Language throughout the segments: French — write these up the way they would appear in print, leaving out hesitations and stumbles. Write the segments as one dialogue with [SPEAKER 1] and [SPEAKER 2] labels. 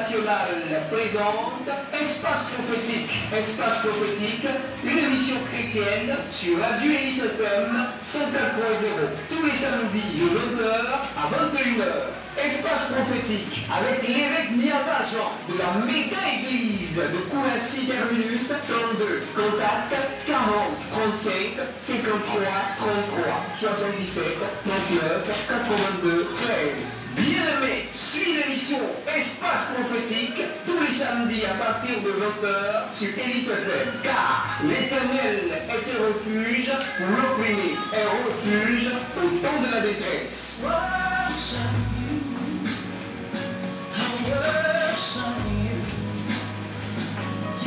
[SPEAKER 1] International présente Espace prophétique. Espace prophétique, une émission chrétienne sur Radio Elite FM 104.0. Tous les samedis de 20h à 21h. Espace prophétique avec l'évêque Niava Jean de la méga église de Kouassi Terminus 32. Contact 40 35 53 33 77 39 82 13. Bien-aimé, suis l'émission Espace prophétique tous les samedis à partir de 20h sur Elite FM. Car l'Éternel est un refuge pour l'opprimé, un refuge au temps de la détresse.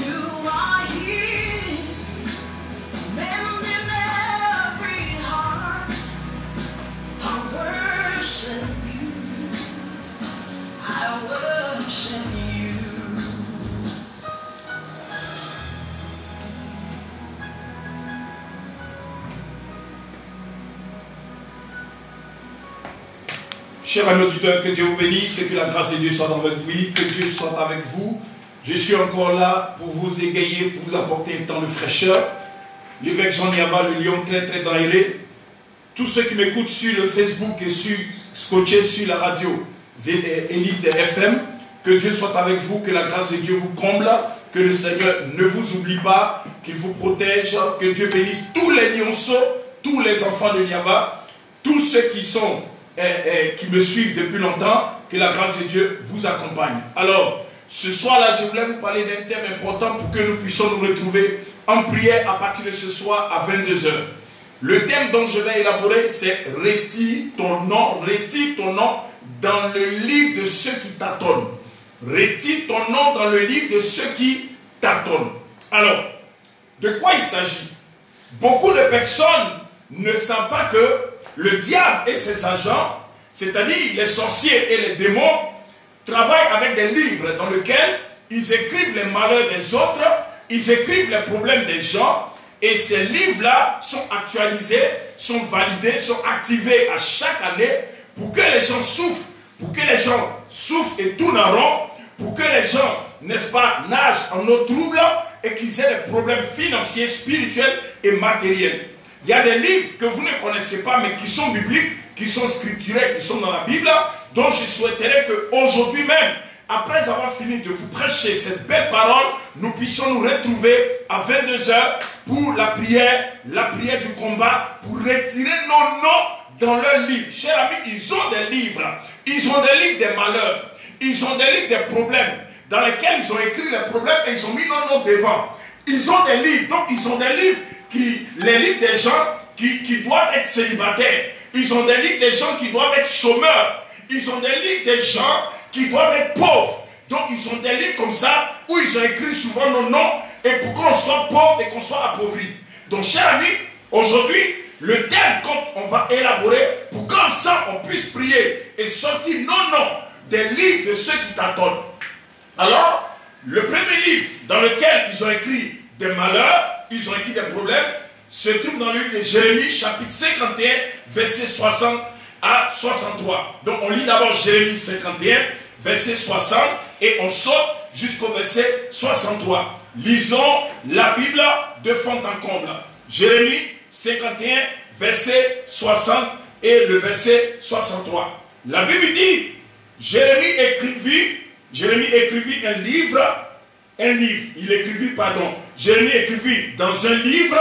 [SPEAKER 2] You are here, mending every heart. I worship you. I worship you.
[SPEAKER 3] Chers amis auditeurs, que Dieu vous bénisse et que la grâce de Dieu soit avec vous, que Dieu soit avec vous. Je suis encore là pour vous égayer, pour vous apporter un temps de fraîcheur. L'évêque Jean Niava, le lion très daïré. Tous ceux qui m'écoutent sur le Facebook et scotchés sur la radio Elite FM, que Dieu soit avec vous, que la grâce de Dieu vous comble, que le Seigneur ne vous oublie pas, qu'il vous protège, que Dieu bénisse tous les lionceaux, tous les enfants de Niava, tous ceux qui me suivent depuis longtemps, que la grâce de Dieu vous accompagne. Alors, ce soir-là, je voulais vous parler d'un thème important pour que nous puissions nous retrouver en prière à partir de ce soir à 22h. Le thème dont je vais élaborer, c'est « Retire ton nom dans le livre de ceux qui tâtonnent. » Retire ton nom dans le livre de ceux qui tâtonnent. Alors, de quoi il s'agit? Beaucoup de personnes ne savent pas que le diable et ses agents, c'est-à-dire les sorciers et les démons, travaillent avec des livres dans lesquels ils écrivent les malheurs des autres, ils écrivent les problèmes des gens, et ces livres-là sont actualisés, sont validés, sont activés à chaque année pour que les gens souffrent, et tournent en rond, pour que les gens, n'est-ce pas, nagent en eau trouble et qu'ils aient des problèmes financiers, spirituels et matériels. Il y a des livres que vous ne connaissez pas, mais qui sont bibliques, qui sont scripturés, qui sont dans la Bible, dont je souhaiterais qu'aujourd'hui même, après avoir fini de vous prêcher cette belle parole, nous puissions nous retrouver à 22h pour la prière du combat, pour retirer nos noms dans leurs livres. Chers amis, ils ont des livres des malheurs, ils ont des livres des problèmes, dans lesquels ils ont écrit les problèmes et ils ont mis nos noms devant. Ils ont des livres, donc ils ont des livres les livres des gens qui doivent être célibataires. Ils ont des livres des gens qui doivent être chômeurs. Ils ont des livres des gens qui doivent être pauvres. Donc ils ont des livres comme ça où ils ont écrit souvent nos noms et pour qu'on soit pauvre et qu'on soit appauvri. Donc chers amis, aujourd'hui, le thème qu'on va élaborer pour qu'ensemble on puisse prier et sortir nos noms des livres de ceux qui t'attendent. Alors, le premier livre dans lequel ils ont écrit des malheurs, ils ont écrit des problèmes, se trouve dans le livre de Jérémie, chapitre 51, verset 60 à 63. Donc on lit d'abord Jérémie 51, verset 60, et on saute jusqu'au verset 63. Lisons la Bible de fond en comble. Jérémie 51, verset 60 et le verset 63. La Bible dit, Jérémie écrivit un livre, Jérémie écrivit dans un livre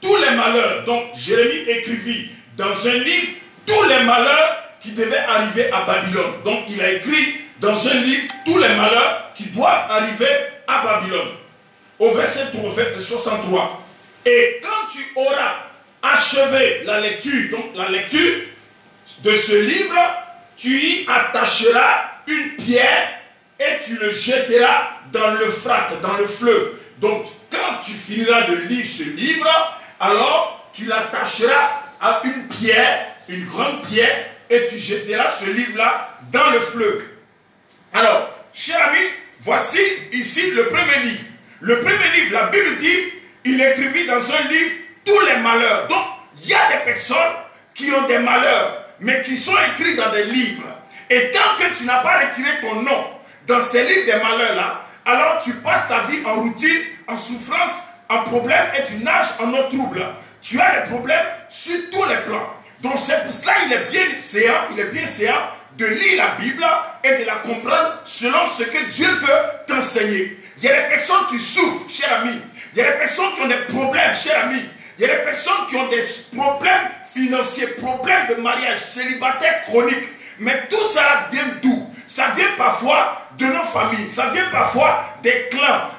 [SPEAKER 3] tous les malheurs. Donc Jérémie écrivit dans un livre tous les malheurs qui devaient arriver à Babylone. Donc il a écrit dans un livre tous les malheurs qui doivent arriver à Babylone. Au verset 63. Et quand tu auras achevé la lecture, donc la lecture de ce livre, tu y attacheras une pierre et tu le jetteras dans l'Euphrate, dans le fleuve. Donc, quand tu finiras de lire ce livre, alors tu l'attacheras à une pierre, une grande pierre, et tu jetteras ce livre-là dans le fleuve. Alors, chers amis, voici ici le premier livre. Le premier livre, la Bible dit, il écrivit dans un livre tous les malheurs. Donc, il y a des personnes qui ont des malheurs, mais qui sont écrits dans des livres. Et tant que tu n'as pas retiré ton nom dans ces livres des malheurs-là, alors tu passes ta vie en routine, en souffrance, en problème et tu nages en eau trouble. Tu as des problèmes sur tous les plans. Donc c'est pour cela qu'il est bien séant de lire la Bible et de la comprendre selon ce que Dieu veut t'enseigner. Il y a des personnes qui souffrent, cher ami. Il y a des personnes qui ont des problèmes, cher ami. Il y a des personnes qui ont des problèmes financiers, problèmes de mariage, célibataires chroniques. Mais tout ça vient d'où? Ça vient parfois de nos familles, ça vient parfois des clans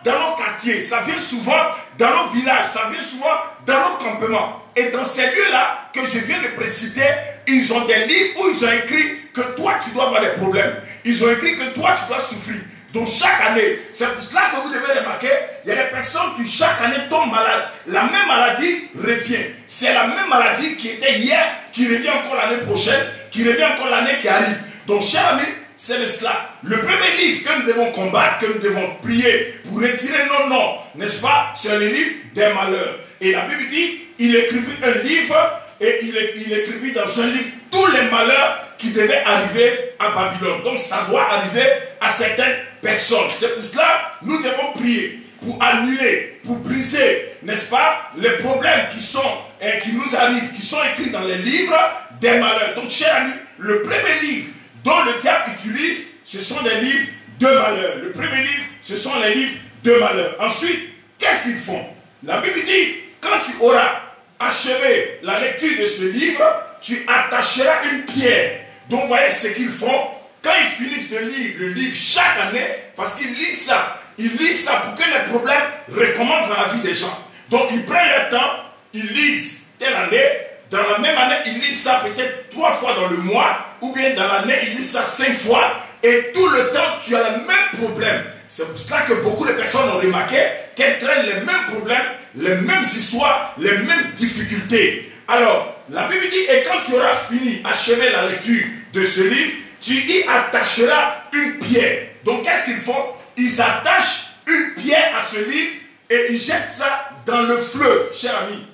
[SPEAKER 3] dans nos quartiers, ça vient souvent dans nos villages, ça vient souvent dans nos campements. Et dans ces lieux-là que je viens de préciter, ils ont des livres où ils ont écrit que toi tu dois avoir des problèmes. Ils ont écrit que toi tu dois souffrir. Donc chaque année, c'est pour cela que vous devez remarquer, il y a des personnes qui chaque année tombent malades. La même maladie revient. C'est la même maladie qui était hier, qui revient encore l'année prochaine, qui revient encore l'année qui arrive. Donc chers amis, c'est le cela. Le premier livre que nous devons combattre, que nous devons prier pour retirer nos noms, n'est-ce pas? C'est le livre des malheurs. Et la Bible dit, il écrivit un livre et il écrivit dans un livre tous les malheurs qui devaient arriver à Babylone. Donc ça doit arriver à certaines personnes. C'est pour cela que nous devons prier pour annuler, pour briser, n'est-ce pas, les problèmes qui nous arrivent, qui sont écrits dans les livres des malheurs. Donc chers amis, le premier livre dont le diable utilise, ce sont des livres de malheur. Le premier livre, ce sont les livres de malheur. Ensuite, qu'est-ce qu'ils font? La Bible dit, quand tu auras achevé la lecture de ce livre, tu attacheras une pierre. Donc voyez ce qu'ils font. Quand ils finissent de lire le livre chaque année, parce qu'ils lisent ça pour que les problèmes recommencent dans la vie des gens. Donc ils prennent le temps, ils lisent telle année, dans la même année, ils lisent ça peut-être 3 fois dans le mois, ou bien dans l'année, ils lisent ça 5 fois, et tout le temps, tu as le même problème. C'est pour cela que beaucoup de personnes ont remarqué qu'elles traînent les mêmes problèmes, les mêmes histoires, les mêmes difficultés. Alors, la Bible dit, et quand tu auras fini, achevé la lecture de ce livre, tu y attacheras une pierre. Donc, qu'est-ce qu'ils font? Ils attachent une pierre à ce livre et ils jettent ça dans le fleuve, cher ami.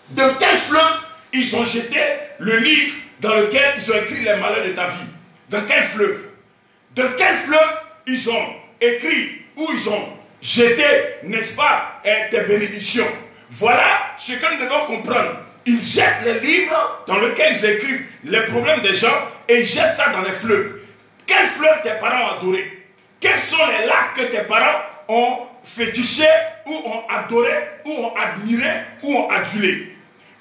[SPEAKER 3] De quel fleuve ils ont jeté le livre dans lequel ils ont écrit les malheurs de ta vie? Dans quel fleuve? De quel fleuve ils ont écrit, où ils ont jeté, n'est-ce pas, tes bénédictions? Voilà ce que nous devons comprendre. Ils jettent les livres dans lesquels ils écrivent les problèmes des gens et ils jettent ça dans les fleuves. Quel fleuve tes parents ont adoré? Quels sont les lacs que tes parents ont fétiché, ou ont adoré, ou ont admiré, ou ont adulé?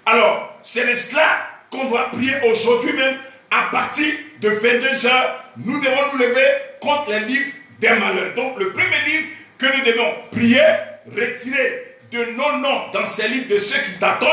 [SPEAKER 3] Alors, c'est de cela qu'on doit prier aujourd'hui même. À partir de 22h, nous devons nous lever contre les livres des malheurs. Donc, le premier livre que nous devons prier, retirer de nos noms dans ces livres de ceux qui t'attendent,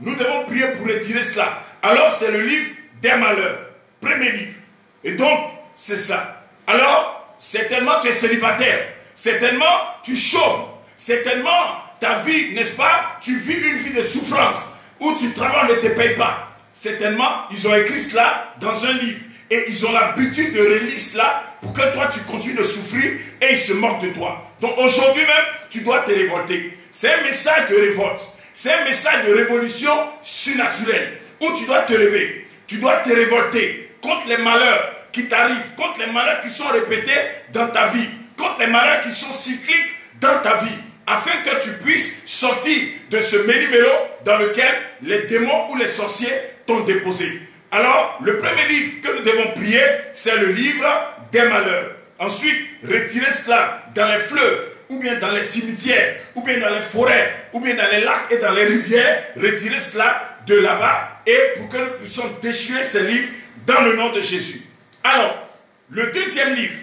[SPEAKER 3] nous devons prier pour retirer cela. Alors, c'est le livre des malheurs. Premier livre. Et donc, c'est ça. Alors, certainement, tu es célibataire. Certainement, tu chômes. Certainement, ta vie, n'est-ce pas, tu vis une vie de souffrance, où tu travailles, ne te paye pas. Certainement, ils ont écrit cela dans un livre. Et ils ont l'habitude de relire cela pour que toi, tu continues de souffrir et ils se moquent de toi. Donc aujourd'hui même, tu dois te révolter. C'est un message de révolte. C'est un message de révolution surnaturelle où tu dois te lever. Tu dois te révolter contre les malheurs qui t'arrivent, contre les malheurs qui sont répétés dans ta vie, contre les malheurs qui sont cycliques dans ta vie, afin que tu puisses sortir de ce méli-mélo dans lequel les démons ou les sorciers t'ont déposé. Alors, le premier livre que nous devons prier, c'est le livre des malheurs. Ensuite, retirer cela dans les fleuves, ou bien dans les cimetières, ou bien dans les forêts, ou bien dans les lacs et dans les rivières. Retirer cela de là-bas, et pour que nous puissions déchirer ces livres dans le nom de Jésus. Alors, le deuxième livre,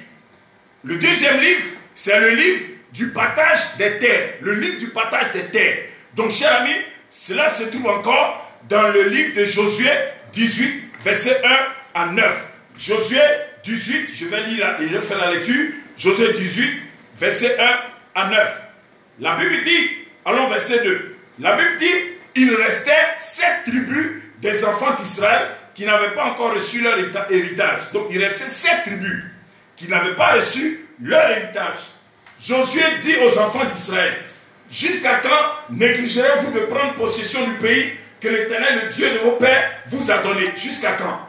[SPEAKER 3] c'est le livre du partage des terres. Le livre du partage des terres. Donc, chers amis, cela se trouve encore dans le livre de Josué 18, verset 1 à 9. Josué 18, je vais lire et je fais la lecture. Josué 18, verset 1 à 9. La Bible dit, allons verset 2. La Bible dit, il restait 7 tribus des enfants d'Israël qui n'avaient pas encore reçu leur héritage. Donc il restait 7 tribus qui n'avaient pas reçu leur héritage. Josué dit aux enfants d'Israël, jusqu'à quand négligerez-vous de prendre possession du pays que l'Éternel, le Dieu de vos pères, vous a donné? Jusqu'à quand?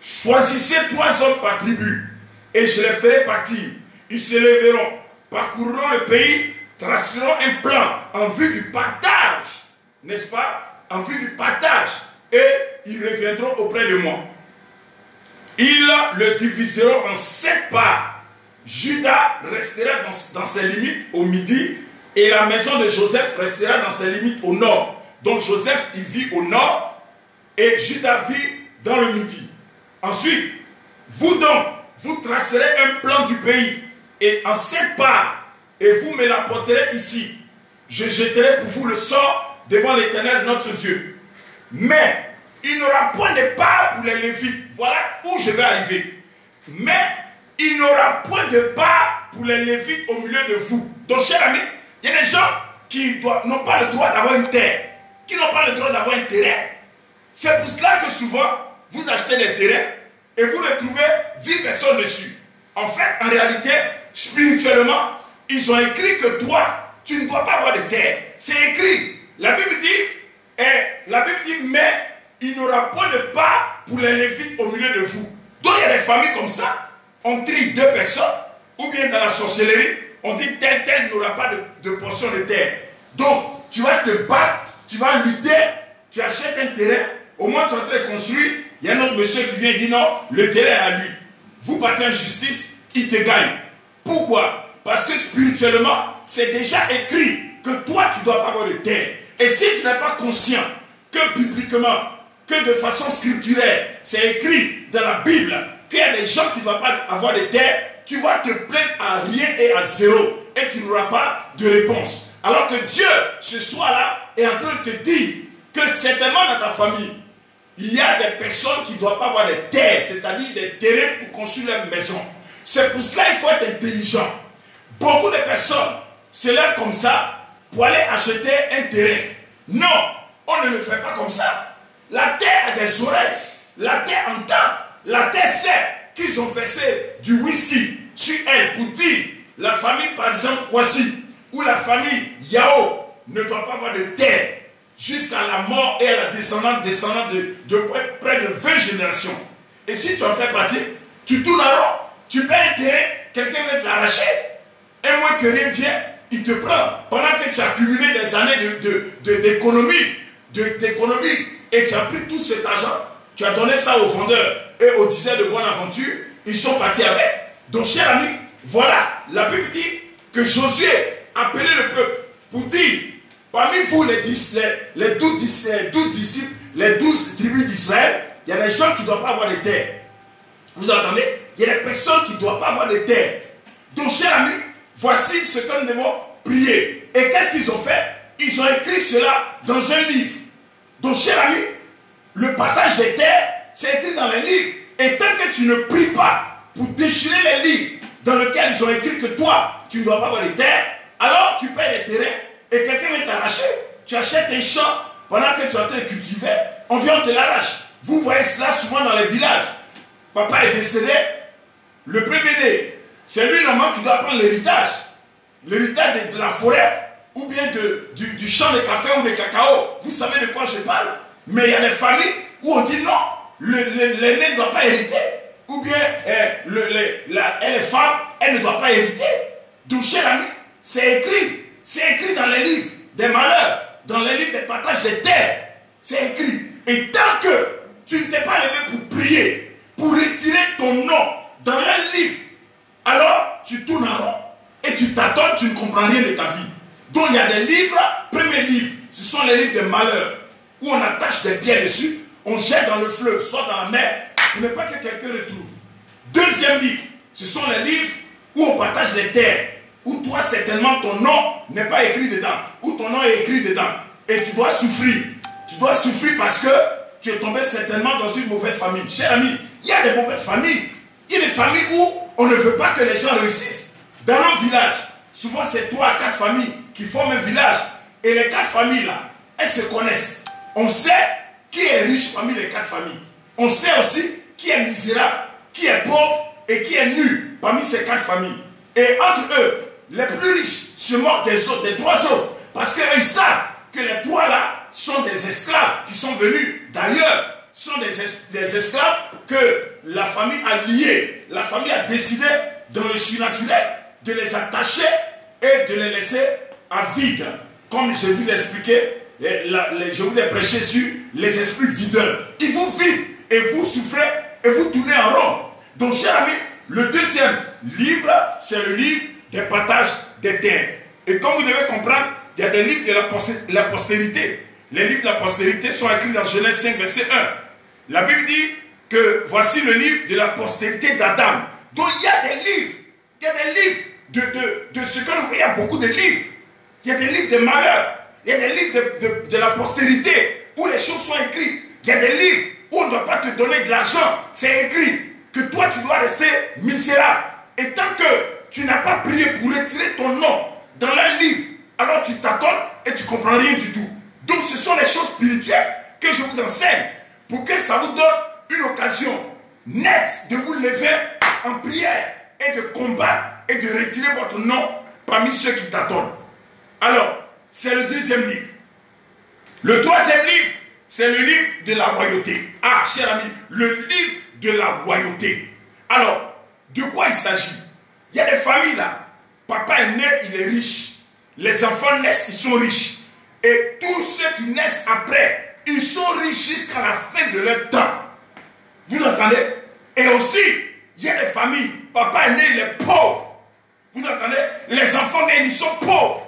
[SPEAKER 3] Choisissez 3 hommes par tribu et je les ferai partir. Ils se lèveront, parcourront le pays, traceront un plan en vue du partage, n'est-ce pas? En vue du partage, et ils reviendront auprès de moi. Ils le diviseront en 7 parts. Judas restera dans ses limites au midi, et la maison de Joseph restera dans ses limites au nord. Donc Joseph, il vit au nord, et Judas vit dans le midi. Ensuite, vous donc, vous tracerez un plan du pays, et en 7 parts, et vous me l'apporterez ici. Je jetterai pour vous le sort devant l'Éternel notre Dieu. Mais il n'y aura point de part pour les Lévites. Voilà où je vais arriver. Mais il n'y aura point de part pour les Lévites au milieu de vous. Donc, chers amis, il y a des gens qui n'ont pas le droit d'avoir une terre, qui n'ont pas le droit d'avoir un terrain. C'est pour cela que souvent, vous achetez des terrains et vous retrouvez 10 personnes dessus. En fait, en réalité, spirituellement, ils ont écrit que toi, tu ne dois pas avoir de terre. C'est écrit. La Bible dit, mais il n'y aura point de part pour les Lévites au milieu de vous. Donc il y a des familles comme ça, on trie 2 personnes, ou bien dans la sorcellerie, on dit tel n'aura pas de portion de terre. Donc tu vas te battre, tu vas lutter, tu achètes un terrain, au moins tu es en train de construire, il y a un autre monsieur qui vient et dit non, le terrain est à lui. Vous battez en justice, il te gagne. Pourquoi? Parce que spirituellement, c'est déjà écrit que toi tu ne dois pas avoir de terre. Et si tu n'es pas conscient que bibliquement, que de façon scripturaire, c'est écrit dans la Bible qu'il y a des gens qui ne doivent pas avoir de terre, tu vas te plaindre à rien et à zéro et tu n'auras pas de réponse. Alors que Dieu, ce soir-là, est en train de te dire que certainement dans ta famille, il y a des personnes qui ne doivent pas avoir de terre, c'est-à-dire des terrains pour construire leur maison. C'est pour cela qu'il faut être intelligent. Beaucoup de personnes se lèvent comme ça pour aller acheter un terrain. Non, on ne le fait pas comme ça. La terre a des oreilles, la terre entend, la terre sait qu'ils ont versé du whisky sur elle pour dire la famille par exemple Kwasi ou la famille Yao ne doit pas avoir de terre jusqu'à la mort et à la descendante de près de 20 générations. Et si tu en fais partie, tu tournes en rond, tu payes un terrain, quelqu'un va te l'arracher, et moins que rien vient, il te prend. Pendant que tu as accumulé des années d'économie, et tu as pris tout cet argent, tu as donné ça aux vendeurs et aux diseurs de bonne aventure, ils sont partis avec. Donc, chers amis, voilà, la Bible dit que Josué appelait le peuple pour dire, parmi vous les 12 disciples, les 12 tribus d'Israël, il y a des gens qui ne doivent pas avoir de terre. Vous entendez? Il y a des personnes qui ne doivent pas avoir de terre. Donc, chers amis, voici ce que nous devons prier. Et qu'est-ce qu'ils ont fait? Ils ont écrit cela dans un livre. Donc, chers amis, le partage des terres, c'est écrit dans les livres. Et tant que tu ne pries pas pour déchirer les livres dans lesquels ils ont écrit que toi, tu ne dois pas avoir de terres, alors tu payes les terrains et quelqu'un vient t'arracher. Tu achètes un champ pendant que tu es en train de cultiver, on vient, on te l'arrache. Vous voyez cela souvent dans les villages. Papa est décédé, le premier-né, c'est lui normalement qui doit prendre l'héritage. L'héritage de la forêt ou bien du champ de café ou de cacao. Vous savez de quoi je parle? Mais il y a des familles où on dit non, l'aîné ne doit pas hériter. Ou bien les femmes, elles ne doivent pas hériter. Donc, cher ami, c'est écrit dans les livres des malheurs, dans les livres des partages des terres. C'est écrit. Et tant que tu ne t'es pas levé pour prier, pour retirer ton nom dans un livre, alors tu tournes en rond et tu t'attends, tu ne comprends rien de ta vie. Donc il y a des livres, premier livre, ce sont les livres des malheurs, où on attache des pierres dessus, on jette dans le fleuve, soit dans la mer, pour ne pas que quelqu'un retrouve. Deuxième livre, ce sont les livres où on partage les terres, où toi certainement ton nom n'est pas écrit dedans, où ton nom est écrit dedans, et tu dois souffrir. Tu dois souffrir parce que tu es tombé certainement dans une mauvaise famille. Cher ami, il y a des mauvaises familles. Il y a des familles où on ne veut pas que les gens réussissent. Dans nos villages, souvent c'est 3 à 4 familles qui forment un village. Et les 4 familles là, elles se connaissent. On sait qui est riche parmi les 4 familles. On sait aussi qui est misérable, qui est pauvre et qui est nul parmi ces 4 familles. Et entre eux, les plus riches se moquent des autres, des 3 autres. Parce qu'ils savent que les 3 là sont des esclaves qui sont venus d'ailleurs. Sont des esclaves que la famille a lié, la famille a décidé dans le surnaturel de les attacher et de les laisser à vide. Comme je vous ai expliqué, je vous ai prêché sur les esprits videurs. Ils vous vident et vous souffrez et vous tournez en rond. Donc, chers amis, le deuxième livre, c'est le livre des partages des terres. Et comme vous devez comprendre, il y a des livres de la postérité. Les livres de la postérité sont écrits dans Genèse 5, verset 1. La Bible dit que voici le livre de la postérité d'Adam. Donc il y a des livres. Il y a des livres de ce que nous voyons. Il y a beaucoup de livres. Il y a des livres de malheur. Il y a des livres de la postérité où les choses sont écrites. Il y a des livres où on ne doit pas te donner de l'argent. C'est écrit que toi tu dois rester misérable. Et tant que tu n'as pas prié pour retirer ton nom dans le livre, alors tu t'attends et tu ne comprends rien du tout. Donc ce sont les choses spirituelles que je vous enseigne pour que ça vous donne une occasion nette de vous lever en prière et de combattre et de retirer votre nom parmi ceux qui t'attendent. Alors, c'est le deuxième livre. Le troisième livre, c'est le livre de la royauté. Ah, cher ami, le livre de la royauté. Alors, de quoi il s'agit? Il y a des familles là. Papa est né, il est riche. Les enfants naissent, ils sont riches. Et tous ceux qui naissent après, ils sont riches jusqu'à la fin de leur temps. Vous entendez? Et aussi, il y a des familles. Papa est né, il est pauvre. Vous entendez? Les enfants viennent, ils sont pauvres.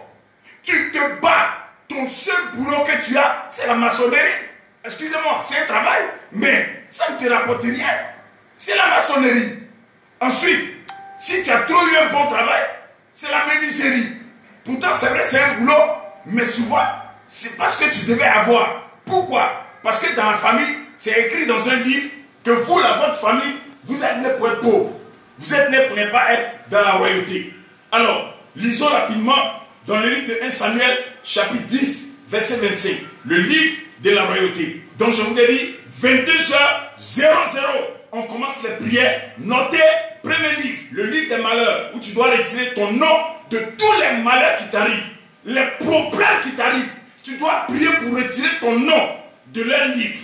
[SPEAKER 3] Tu te bats. Ton seul boulot que tu as, c'est la maçonnerie. Excusez-moi, c'est un travail, mais ça ne te rapporte rien. C'est la maçonnerie. Ensuite, si tu as trop eu un bon travail, c'est la menuiserie. Pourtant, c'est vrai, c'est un boulot, mais souvent, c'est parce que tu devais avoir. Pourquoi? Parce que dans la famille, c'est écrit dans un livre que vous, votre famille, vous êtes né pour être pauvre. Vous êtes né pour ne pas être dans la royauté. Alors, lisons rapidement dans le livre de 1 Samuel, chapitre 10, verset 25. Le livre de la royauté. Donc, je vous ai dit, 22h00, on commence les prières. Notez, premier livre, le livre des malheurs, où tu dois retirer ton nom de tous les malheurs qui t'arrivent. Les problèmes qui t'arrivent. Tu dois prier pour retirer ton nom de leur livre.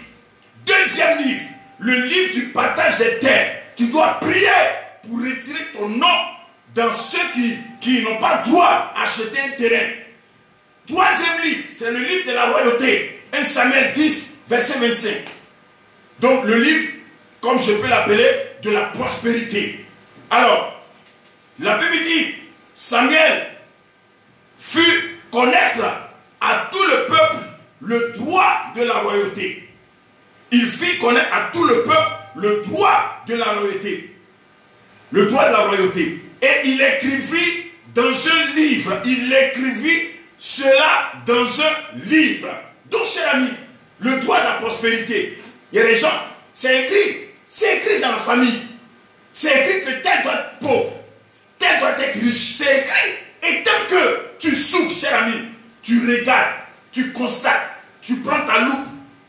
[SPEAKER 3] Deuxième livre, le livre du partage des terres. Tu dois prier pour retirer ton nom dans ceux qui n'ont pas droit à acheter un terrain. Troisième livre, c'est le livre de la royauté. 1 Samuel 10, verset 25. Donc le livre, comme je peux l'appeler, de la prospérité. Alors, la Bible dit, Samuel fut connaître à tout le peuple le droit de la royauté. Il fit connaître à tout le peuple le droit de la royauté. Le droit de la royauté. Et il écrivit dans un livre. Il écrivit cela dans un livre. Donc, cher ami, le droit de la prospérité. Il y a des gens, c'est écrit. C'est écrit dans la famille. C'est écrit que tel doit être pauvre. Tel doit être riche. C'est écrit. Et tant que tu souffres, cher ami, tu regardes, tu constates, tu prends ta loupe,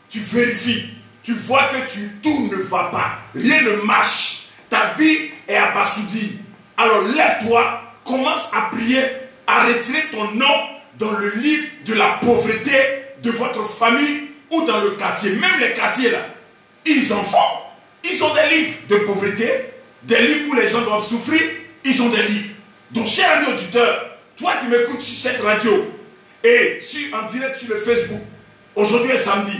[SPEAKER 3] tu vérifies, tu vois que tout ne va pas, rien ne marche, ta vie est abasourdie. Alors lève-toi, commence à prier, à retirer ton nom dans le livre de la pauvreté de votre famille ou dans le quartier. Même les quartiers là, ils en font. Ils ont des livres de pauvreté, des livres où les gens doivent souffrir, ils ont des livres. Donc cher ami auditeur, toi qui m'écoutes sur cette radio et en direct sur le Facebook, aujourd'hui est samedi,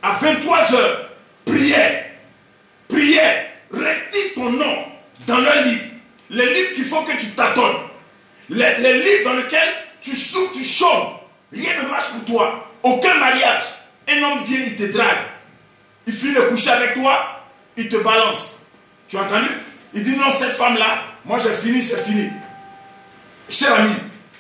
[SPEAKER 3] à 23h, prière, retire ton nom dans leur livre. Les livres qu'il faut que tu t'attends. Les livres dans lesquels tu souffres, tu chômes. Rien ne marche pour toi. Aucun mariage. Un homme vient, il te drague. Il finit de coucher avec toi, il te balance. Tu as entendu? Il dit non, cette femme-là, moi j'ai fini, c'est fini. Cher ami,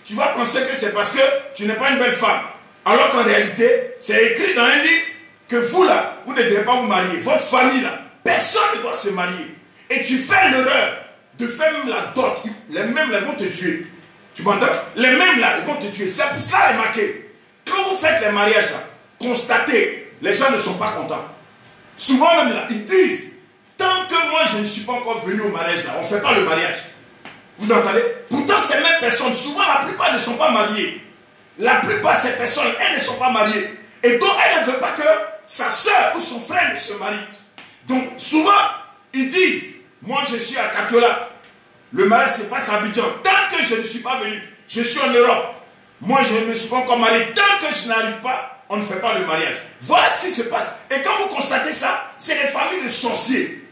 [SPEAKER 3] tu vas penser que c'est parce que tu n'es pas une belle femme. Alors qu'en réalité, c'est écrit dans un livre que vous là, vous ne devez pas vous marier. Votre famille là, personne ne doit se marier. Et tu fais l'erreur de faire même la dot. Les mêmes là vont te tuer. Tu m'entends? Les mêmes là, ils vont te tuer. C'est pour cela, remarquez. Quand vous faites les mariages là, constatez, les gens ne sont pas contents. Souvent même là, ils disent, tant que moi je ne suis pas encore venu au mariage là, on ne fait pas le mariage. Vous entendez? Pourtant, ces mêmes personnes, souvent la plupart ne sont pas mariées. La plupart de ces personnes, elles ne sont pas mariées. Et donc, elles ne veulent pas que sa soeur ou son frère ne se marie. Donc, souvent, Ils disent, moi je suis à Katiola. Le mariage se passe à Abidjan. Tant que je ne suis pas venu, je suis en Europe. Moi je ne me suis pas encore marié. Tant que je n'arrive pas, on ne fait pas le mariage. Voilà ce qui se passe. Et quand vous constatez ça, c'est les familles de sorciers.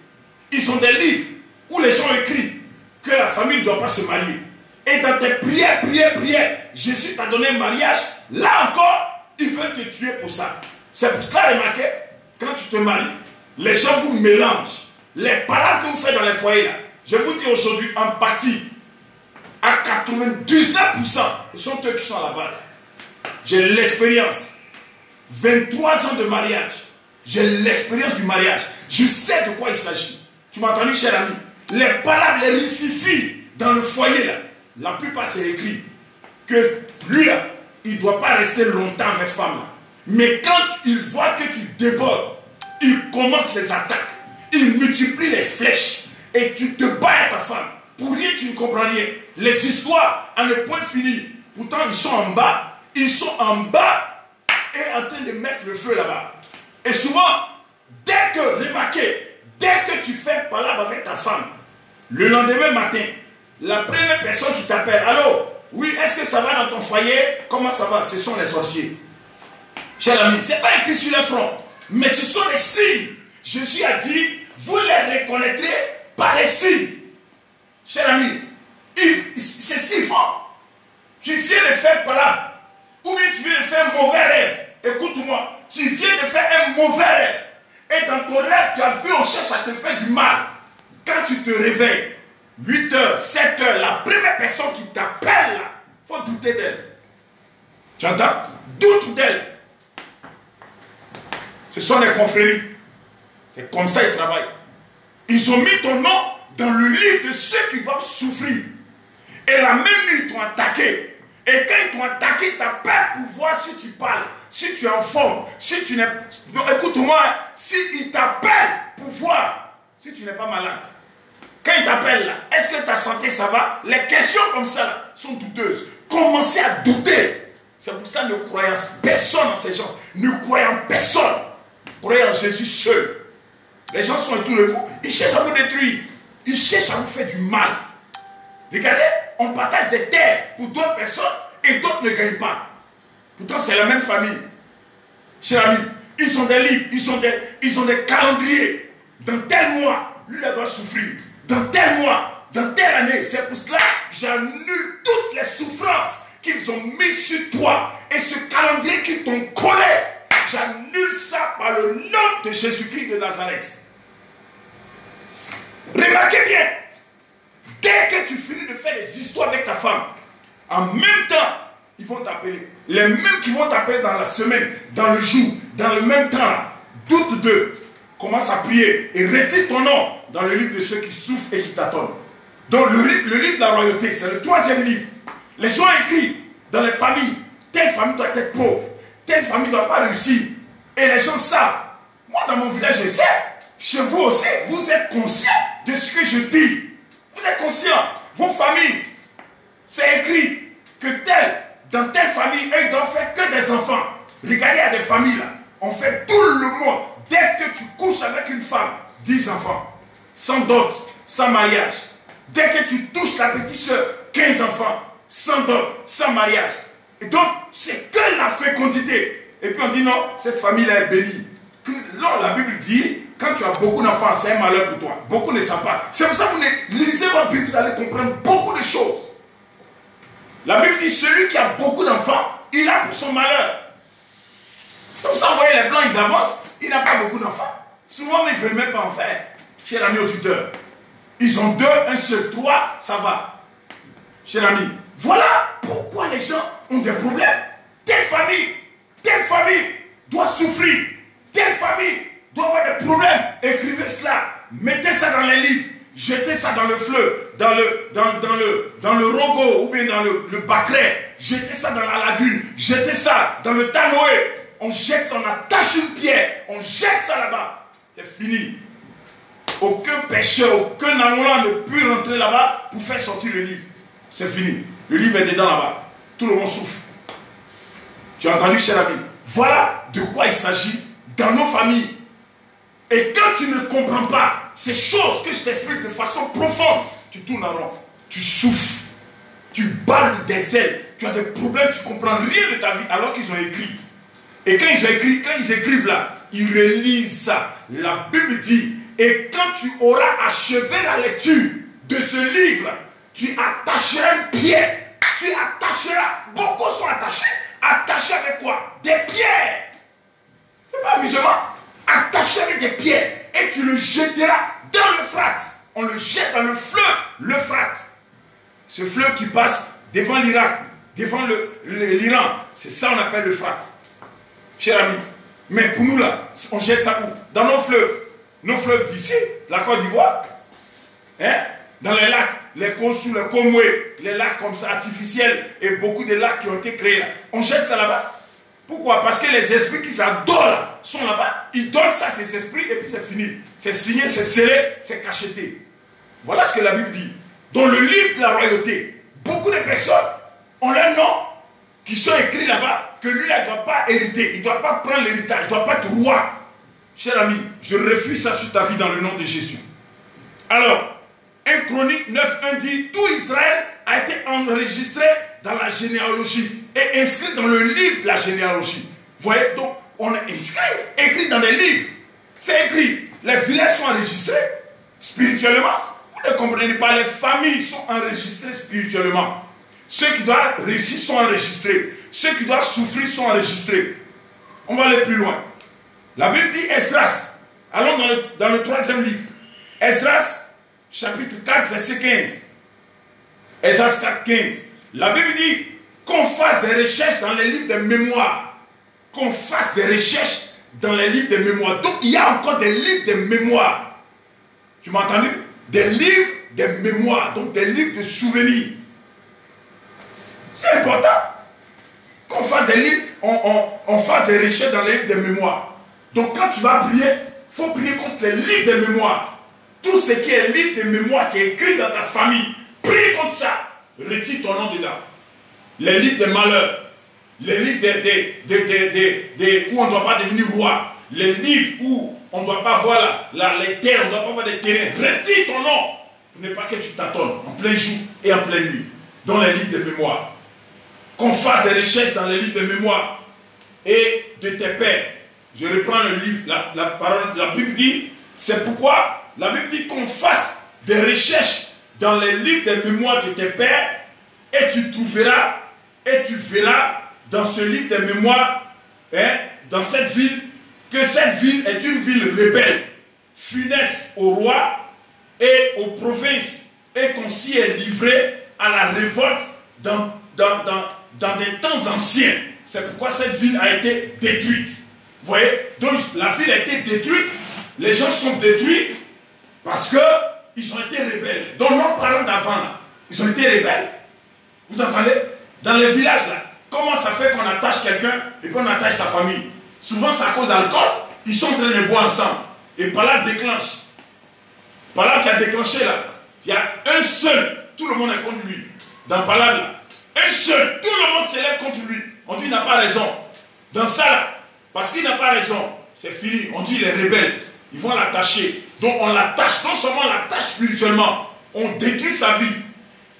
[SPEAKER 3] Ils ont des livres où les gens écrivent que la famille ne doit pas se marier. Et dans tes prières, Jésus t'a donné un mariage. Là encore, il veut te tuer pour ça. C'est pour cela, remarquez, quand tu te maries, les gens vous mélangent. Les paroles que vous faites dans les foyers là, je vous dis aujourd'hui, en partie, à 99%, ce sont eux qui sont à la base. J'ai l'expérience. 23 ans de mariage. J'ai l'expérience du mariage. Je sais de quoi il s'agit. Tu m'as entendu, cher ami? Les palabres, les rififi dans le foyer là, la plupart c'est écrit que lui là, il ne doit pas rester longtemps avec femme là. Mais quand il voit que tu débordes, il commence les attaques. Il multiplie les flèches. Et tu te bats à ta femme. Pour rien, tu ne comprends rien. Les histoires, à ne point fini. Pourtant, ils sont en bas. Ils sont en bas et en train de mettre le feu là-bas. Et souvent, dès que tu fais palabre avec ta femme, le lendemain matin, la première personne qui t'appelle, allô, oui, est-ce que ça va dans ton foyer? Comment ça va? Ce sont les sorciers. Cher ami, ce n'est pas écrit sur le front, mais ce sont les signes. Jésus a dit, vous les reconnaîtrez par les signes. Cher ami, c'est ce qu'ils font. Tu viens de faire palabre, ou bien tu viens de faire un mauvais rêve. Écoute-moi, tu viens de faire un mauvais rêve. Et dans ton rêve, tu as vu, on cherche à te faire du mal. Quand tu te réveilles, 8h, 7h, la première personne qui t'appelle, il faut douter d'elle. Tu entends? Doute d'elle. Ce sont les confréries. C'est comme ça qu'ils travaillent. Ils ont mis ton nom dans le livre de ceux qui doivent souffrir. Et la même nuit, ils t'ont attaqué. Et quand ils t'ont attaqué, ils t'appellent pour voir si tu parles, si tu es en forme, si tu n'es... Non, écoute-moi, si ils t'appellent pour voir si tu n'es pas malade. Quand ils t'appellent là, est-ce que ta santé ça va? Les questions comme ça là, sont douteuses. Commencez à douter. C'est pour ça ne croyez personne en ces gens. Ne croyez en personne. Croyez en Jésus seul. Les gens sont autour de vous. Ils cherchent à vous détruire. Ils cherchent à vous faire du mal. Regardez, on partage des terres pour d'autres personnes et d'autres ne gagnent pas. Pourtant, c'est la même famille. Chers amis, ils ont des livres, ils ont des calendriers. Dans tel mois, lui, il doit souffrir. Dans tel mois, dans telle année. C'est pour cela que j'annule toutes les souffrances qu'ils ont mises sur toi. Et ce calendrier qu'ils t'ont collé, j'annule ça par le nom de Jésus-Christ de Nazareth. Remarquez bien, dès que tu finis de faire des histoires avec ta femme, en même temps, ils vont t'appeler. Les mêmes qui vont t'appeler dans la semaine, dans le jour, dans le même temps, doute d'eux. Commence à prier et retire ton nom dans le livre de ceux qui souffrent et qui t'attendent. Donc le livre de la royauté, c'est le 3e livre. Les gens écrivent dans les familles, telle famille doit être pauvre, telle famille ne doit pas réussir. Et les gens savent. Moi, dans mon village, je sais. Chez vous aussi, vous êtes conscient de ce que je dis. Vous êtes conscient. Vos familles, c'est écrit que dans telle famille, eux, ils doivent faire que des enfants. Regardez, il y a des familles là. On fait tout le monde. Dès que tu couches avec une femme, 10 enfants. Sans dot, sans mariage. Dès que tu touches la petite soeur, 15 enfants. Sans dot, sans mariage. Et donc, c'est que la fécondité. Et puis on dit non, cette famille-là est bénie. Non, la Bible dit, quand tu as beaucoup d'enfants, c'est un malheur pour toi. Beaucoup ne savent pas. C'est pour ça que vous lisez votre Bible, vous allez comprendre beaucoup de choses. La Bible dit, celui qui a beaucoup d'enfants, il a pour son malheur. Comme ça, vous voyez, les blancs, ils avancent, il n'a pas beaucoup d'enfants. Souvent, mais ils ne veulent même pas en faire. Cher ami auditeur, ils ont 2, 1 seul, 3, ça va. Cher ami, voilà pourquoi les gens ont des problèmes. Telle famille doit souffrir. Telle famille doit avoir des problèmes. Écrivez cela. Mettez ça dans les livres. Jetez ça dans le fleuve, dans le Rogo ou bien dans le Bacré. Jetez ça dans la lagune. Jetez ça dans le Tanoé. On jette ça, on attache une pierre. On jette ça là-bas. C'est fini. Aucun pécheur, aucun amoureux ne peut rentrer là-bas pour faire sortir le livre. C'est fini. Le livre est dedans là-bas. Tout le monde souffre. Tu as entendu, cher ami? Voilà de quoi il s'agit dans nos familles. Et quand tu ne comprends pas, ces choses que je t'explique de façon profonde, tu tournes en rond, tu souffres, tu balles des ailes, tu as des problèmes, tu ne comprends rien de ta vie alors qu'ils ont écrit. Et quand ils écrivent là, ils relisent ça. La Bible dit, et quand tu auras achevé la lecture de ce livre, tu attacheras une pierre. Tu attacheras, beaucoup sont attachés. Attachés avec quoi? Des pierres. C'est pas amusement. Attaché avec des pierres. Et tu le jeteras dans l'Euphrate. On le jette dans le fleuve, l'Euphrate. Ce fleuve qui passe devant l'Irak, devant l'Iran. C'est ça qu'on appelle l'Euphrate. Cher ami. Mais pour nous là, on jette ça où? Dans nos fleuves. Nos fleuves d'ici, la Côte d'Ivoire. Hein? Dans les lacs, les Kossou, les Komoué, les lacs comme ça artificiels et beaucoup de lacs qui ont été créés là. On jette ça là-bas. Pourquoi? Parce que les esprits qui s'adorent là sont là-bas. Ils donnent ça à ces esprits et puis c'est fini. C'est signé, c'est scellé, c'est cacheté. Voilà ce que la Bible dit. Dans le livre de la royauté, beaucoup de personnes ont leur nom qui sont écrits là-bas que lui là ne doit pas hériter. Il ne doit pas prendre l'héritage, il ne doit pas être roi. Cher ami, je refuse ça sur ta vie dans le nom de Jésus. Alors, 1 Chronique 9:1 dit, tout Israël a été enregistré dans la généalogie et inscrit dans le livre de la généalogie. Vous voyez, donc on est inscrit, écrit dans les livres. C'est écrit, les villages sont enregistrés spirituellement. Vous ne comprenez pas, les familles sont enregistrées spirituellement. Ceux qui doivent réussir sont enregistrés. Ceux qui doivent souffrir sont enregistrés. On va aller plus loin. La Bible dit Esdras. Allons dans le troisième livre. Esdras, chapitre 4, verset 15. Esdras 4, 15. La Bible dit qu'on fasse des recherches dans les livres des mémoires. Qu'on fasse des recherches dans les livres des mémoires. Donc il y a encore des livres de mémoire. Tu m'as entendu? Des livres de mémoire. Donc des livres de souvenirs. C'est important. Qu'on fasse des livres, on fasse des recherches dans les livres de mémoire. Donc quand tu vas prier, il faut prier contre les livres de mémoire. Tout ce qui est livre de mémoire qui est écrit dans ta famille, prie contre ça. Retire ton nom dedans. Les livres de malheur, les livres où on ne doit pas devenir roi, les livres où on ne doit pas voir les terres, on ne doit pas voir des terrains. Retire ton nom. Ce n'est pas que tu tâtonnes en plein jour et en pleine nuit. Dans les livres de mémoire. Qu'on fasse des recherches dans les livres de mémoire et de tes pères. Je reprends le livre, la parole, la Bible dit, c'est pourquoi la Bible dit qu'on fasse des recherches dans les livres de mémoire de tes pères et tu trouveras et tu verras dans ce livre de mémoire, dans cette ville, que cette ville est une ville rebelle, funeste au roi et aux provinces et qu'on s'y est livré à la révolte dans des temps anciens. C'est pourquoi cette ville a été détruite. Vous voyez? Donc la ville a été détruite. Les gens sont détruits parce qu'ils ont été rebelles. Donc nos parents d'avant, là, ils ont été rebelles. Vous entendez? Dans les villages, là, comment ça fait qu'on attache quelqu'un et qu'on attache sa famille? Souvent, c'est à cause d'alcool. Ils sont en train de boire ensemble. Et par là, déclenche. Par là qui a déclenché, là, il y a un seul. Tout le monde est contre lui. Dans Palade, là, un seul. Tout le monde s'élève contre lui. On dit qu'il n'a pas raison. Dans ça, là, parce qu'il n'a pas raison, c'est fini. On dit qu'il est rebelle. Ils vont l'attacher. Donc on l'attache. Non seulement on l'attache spirituellement, on détruit sa vie.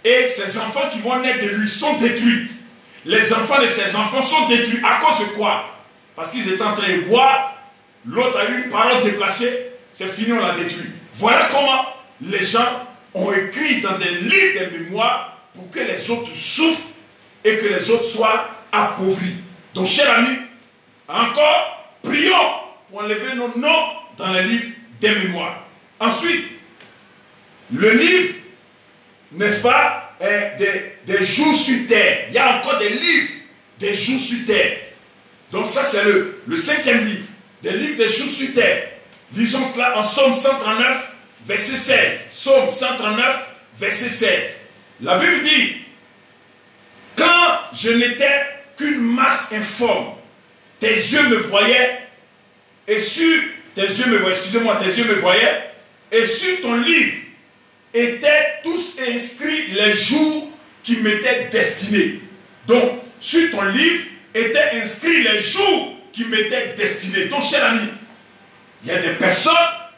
[SPEAKER 3] Et ses enfants qui vont naître de lui sont détruits. Les enfants de ses enfants sont détruits. À cause de quoi? Parce qu'ils étaient en train de boire. L'autre a eu une parole déplacée. C'est fini, on l'a détruit. Voilà comment les gens ont écrit dans des livres de mémoire pour que les autres souffrent et que les autres soient appauvris. Donc, chers amis, encore, prions pour enlever nos noms dans les livres des mémoires. Ensuite, le livre, n'est-ce pas, des jours sur terre. Il y a encore des livres des jours sur terre. Donc ça, c'est le 5e livre, des livres des jours sur terre. Lisons cela en Psaume 139, verset 16. Psaume 139, verset 16. La Bible dit, quand je n'étais qu'une masse informe, tes yeux me voyaient, et sur tes yeux me voyaient, excusez-moi, tes yeux me voyaient, et sur ton livre étaient tous inscrits les jours qui m'étaient destinés. Donc, sur ton livre étaient inscrits les jours qui m'étaient destinés. Donc, cher ami, il y a des personnes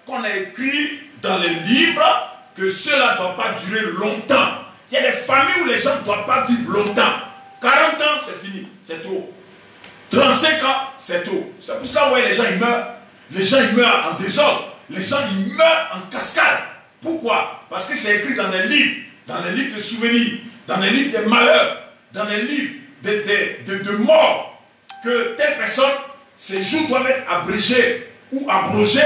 [SPEAKER 3] qu'on a écrit dans les livres que cela ne doit pas durer longtemps. Il y a des familles où les gens ne doivent pas vivre longtemps. 40 ans, c'est fini, c'est trop. 35 ans, c'est trop. C'est pour cela que les gens ils meurent. Les gens ils meurent en désordre. Les gens ils meurent en cascade. Pourquoi? Parce que c'est écrit dans les livres de souvenirs, dans les livres des malheurs, dans les livres de mort, que telle personne, ses jours doivent être abrégés ou abrogés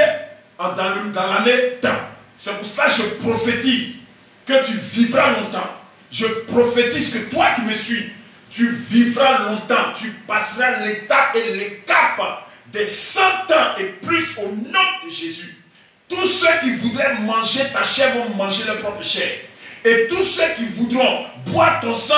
[SPEAKER 3] dans l'année temps. C'est pour cela que je prophétise que tu vivras longtemps. Je prophétise que toi qui me suis, tu vivras longtemps. Tu passeras l'étape et les caps des 100 ans et plus au nom de Jésus. Tous ceux qui voudraient manger ta chair vont manger leur propre chair. Et tous ceux qui voudront boire ton sang,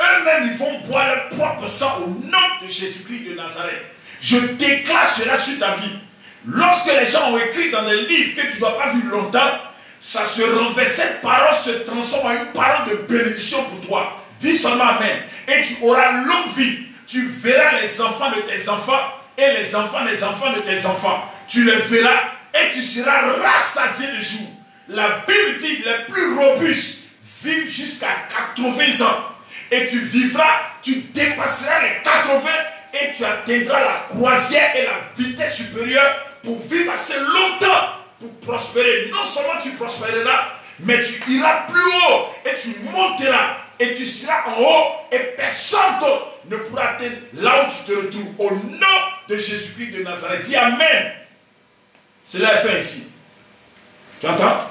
[SPEAKER 3] eux-mêmes ils vont boire leur propre sang au nom de Jésus-Christ de Nazareth. Je déclare cela sur ta vie. Lorsque les gens ont écrit dans les livres que tu ne dois pas vivre longtemps, ça se renverse, cette parole se transforme en une parole de bénédiction pour toi. Dis seulement Amen. Et tu auras longue vie. Tu verras les enfants de tes enfants et les enfants des enfants de tes enfants. Tu les verras et tu seras rassasié de jours. La Bible dit les plus robustes vivent jusqu'à 80 ans. Et tu vivras, tu dépasseras les 80 et tu atteindras la croisière et la vitesse supérieure pour vivre assez longtemps, pour prospérer. Non seulement tu prospéreras, mais tu iras plus haut et tu monteras et tu seras en haut et personne d'autre ne pourra atteindre là où tu te retrouves. Au nom de Jésus-Christ de Nazareth. Dis Amen. Cela est fait ici. Tu entends?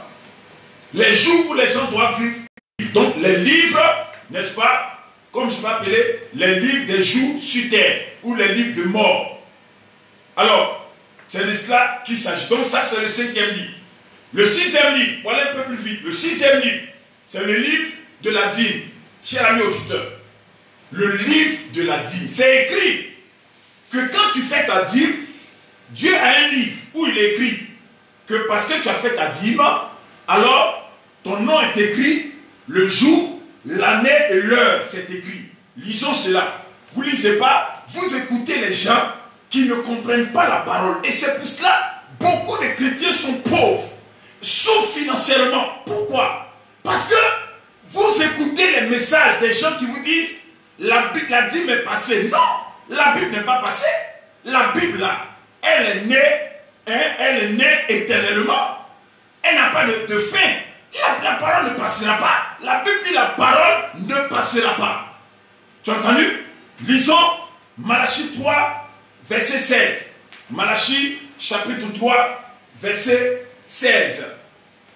[SPEAKER 3] Les jours où les gens doivent vivre. Donc les livres, n'est-ce pas, comme je vais appeler les livres des jours sur terre ou les livres de mort. Alors, c'est de cela qu'il s'agit. Donc ça c'est le 5e livre. Le 6e livre, voilà un peu plus vite. Le 6e livre, c'est le livre de la dîme. Cher ami auditeur, le livre de la dîme. C'est écrit que quand tu fais ta dîme, Dieu a un livre où il est écrit que parce que tu as fait ta dîme, alors ton nom est écrit, le jour, l'année et l'heure, c'est écrit. Lisons cela. Vous ne lisez pas, vous écoutez les gens qui ne comprennent pas la parole. Et c'est pour cela, beaucoup de chrétiens sont pauvres, sauf financièrement. Pourquoi? Parce que vous écoutez les messages des gens qui vous disent la dîme est passée. Non, la Bible n'est pas passée. La Bible là, elle est née éternellement. Elle n'a pas de fin. La parole ne passera pas. La Bible dit la parole ne passera pas. Tu as entendu? Lisons Malachie 3, verset 16. Malachie, chapitre 3, verset 16.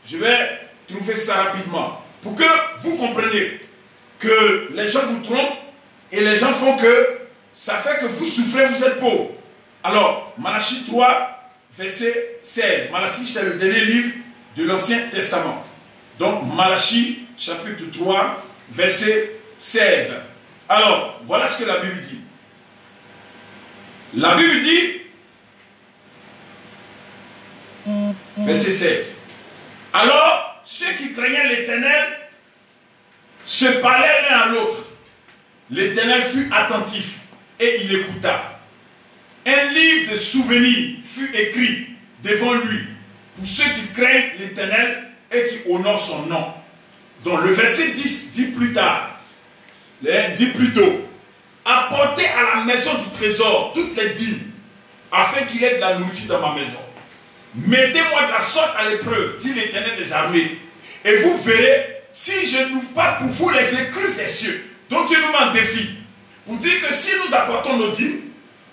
[SPEAKER 3] Je vais trouver ça rapidement. Pour que vous compreniez que les gens vous trompent et les gens font que ça fait que vous souffrez, vous êtes pauvres. Alors, Malachie 3, verset 16. Malachie, c'est le dernier livre de l'Ancien Testament. Donc, Malachie, chapitre 3, verset 16. Alors, voilà ce que la Bible dit. La Bible dit, verset 16. Alors, ceux qui craignaient l'Éternel se parlaient l'un à l'autre. L'Éternel fut attentif et il écouta. Un livre de souvenirs fut écrit devant lui pour ceux qui craignent l'Éternel et qui honorent son nom. Donc le verset 10 dit plus tard, dit plus tôt, apportez à la maison du trésor toutes les dîmes, afin qu'il y ait de la nourriture dans ma maison. Mettez-moi de la sorte à l'épreuve, dit l'Éternel des armées, et vous verrez si je n'ouvre pas pour vous les écluses des cieux. Donc Dieu nous met en défi pour dire que si nous apportons nos dîmes,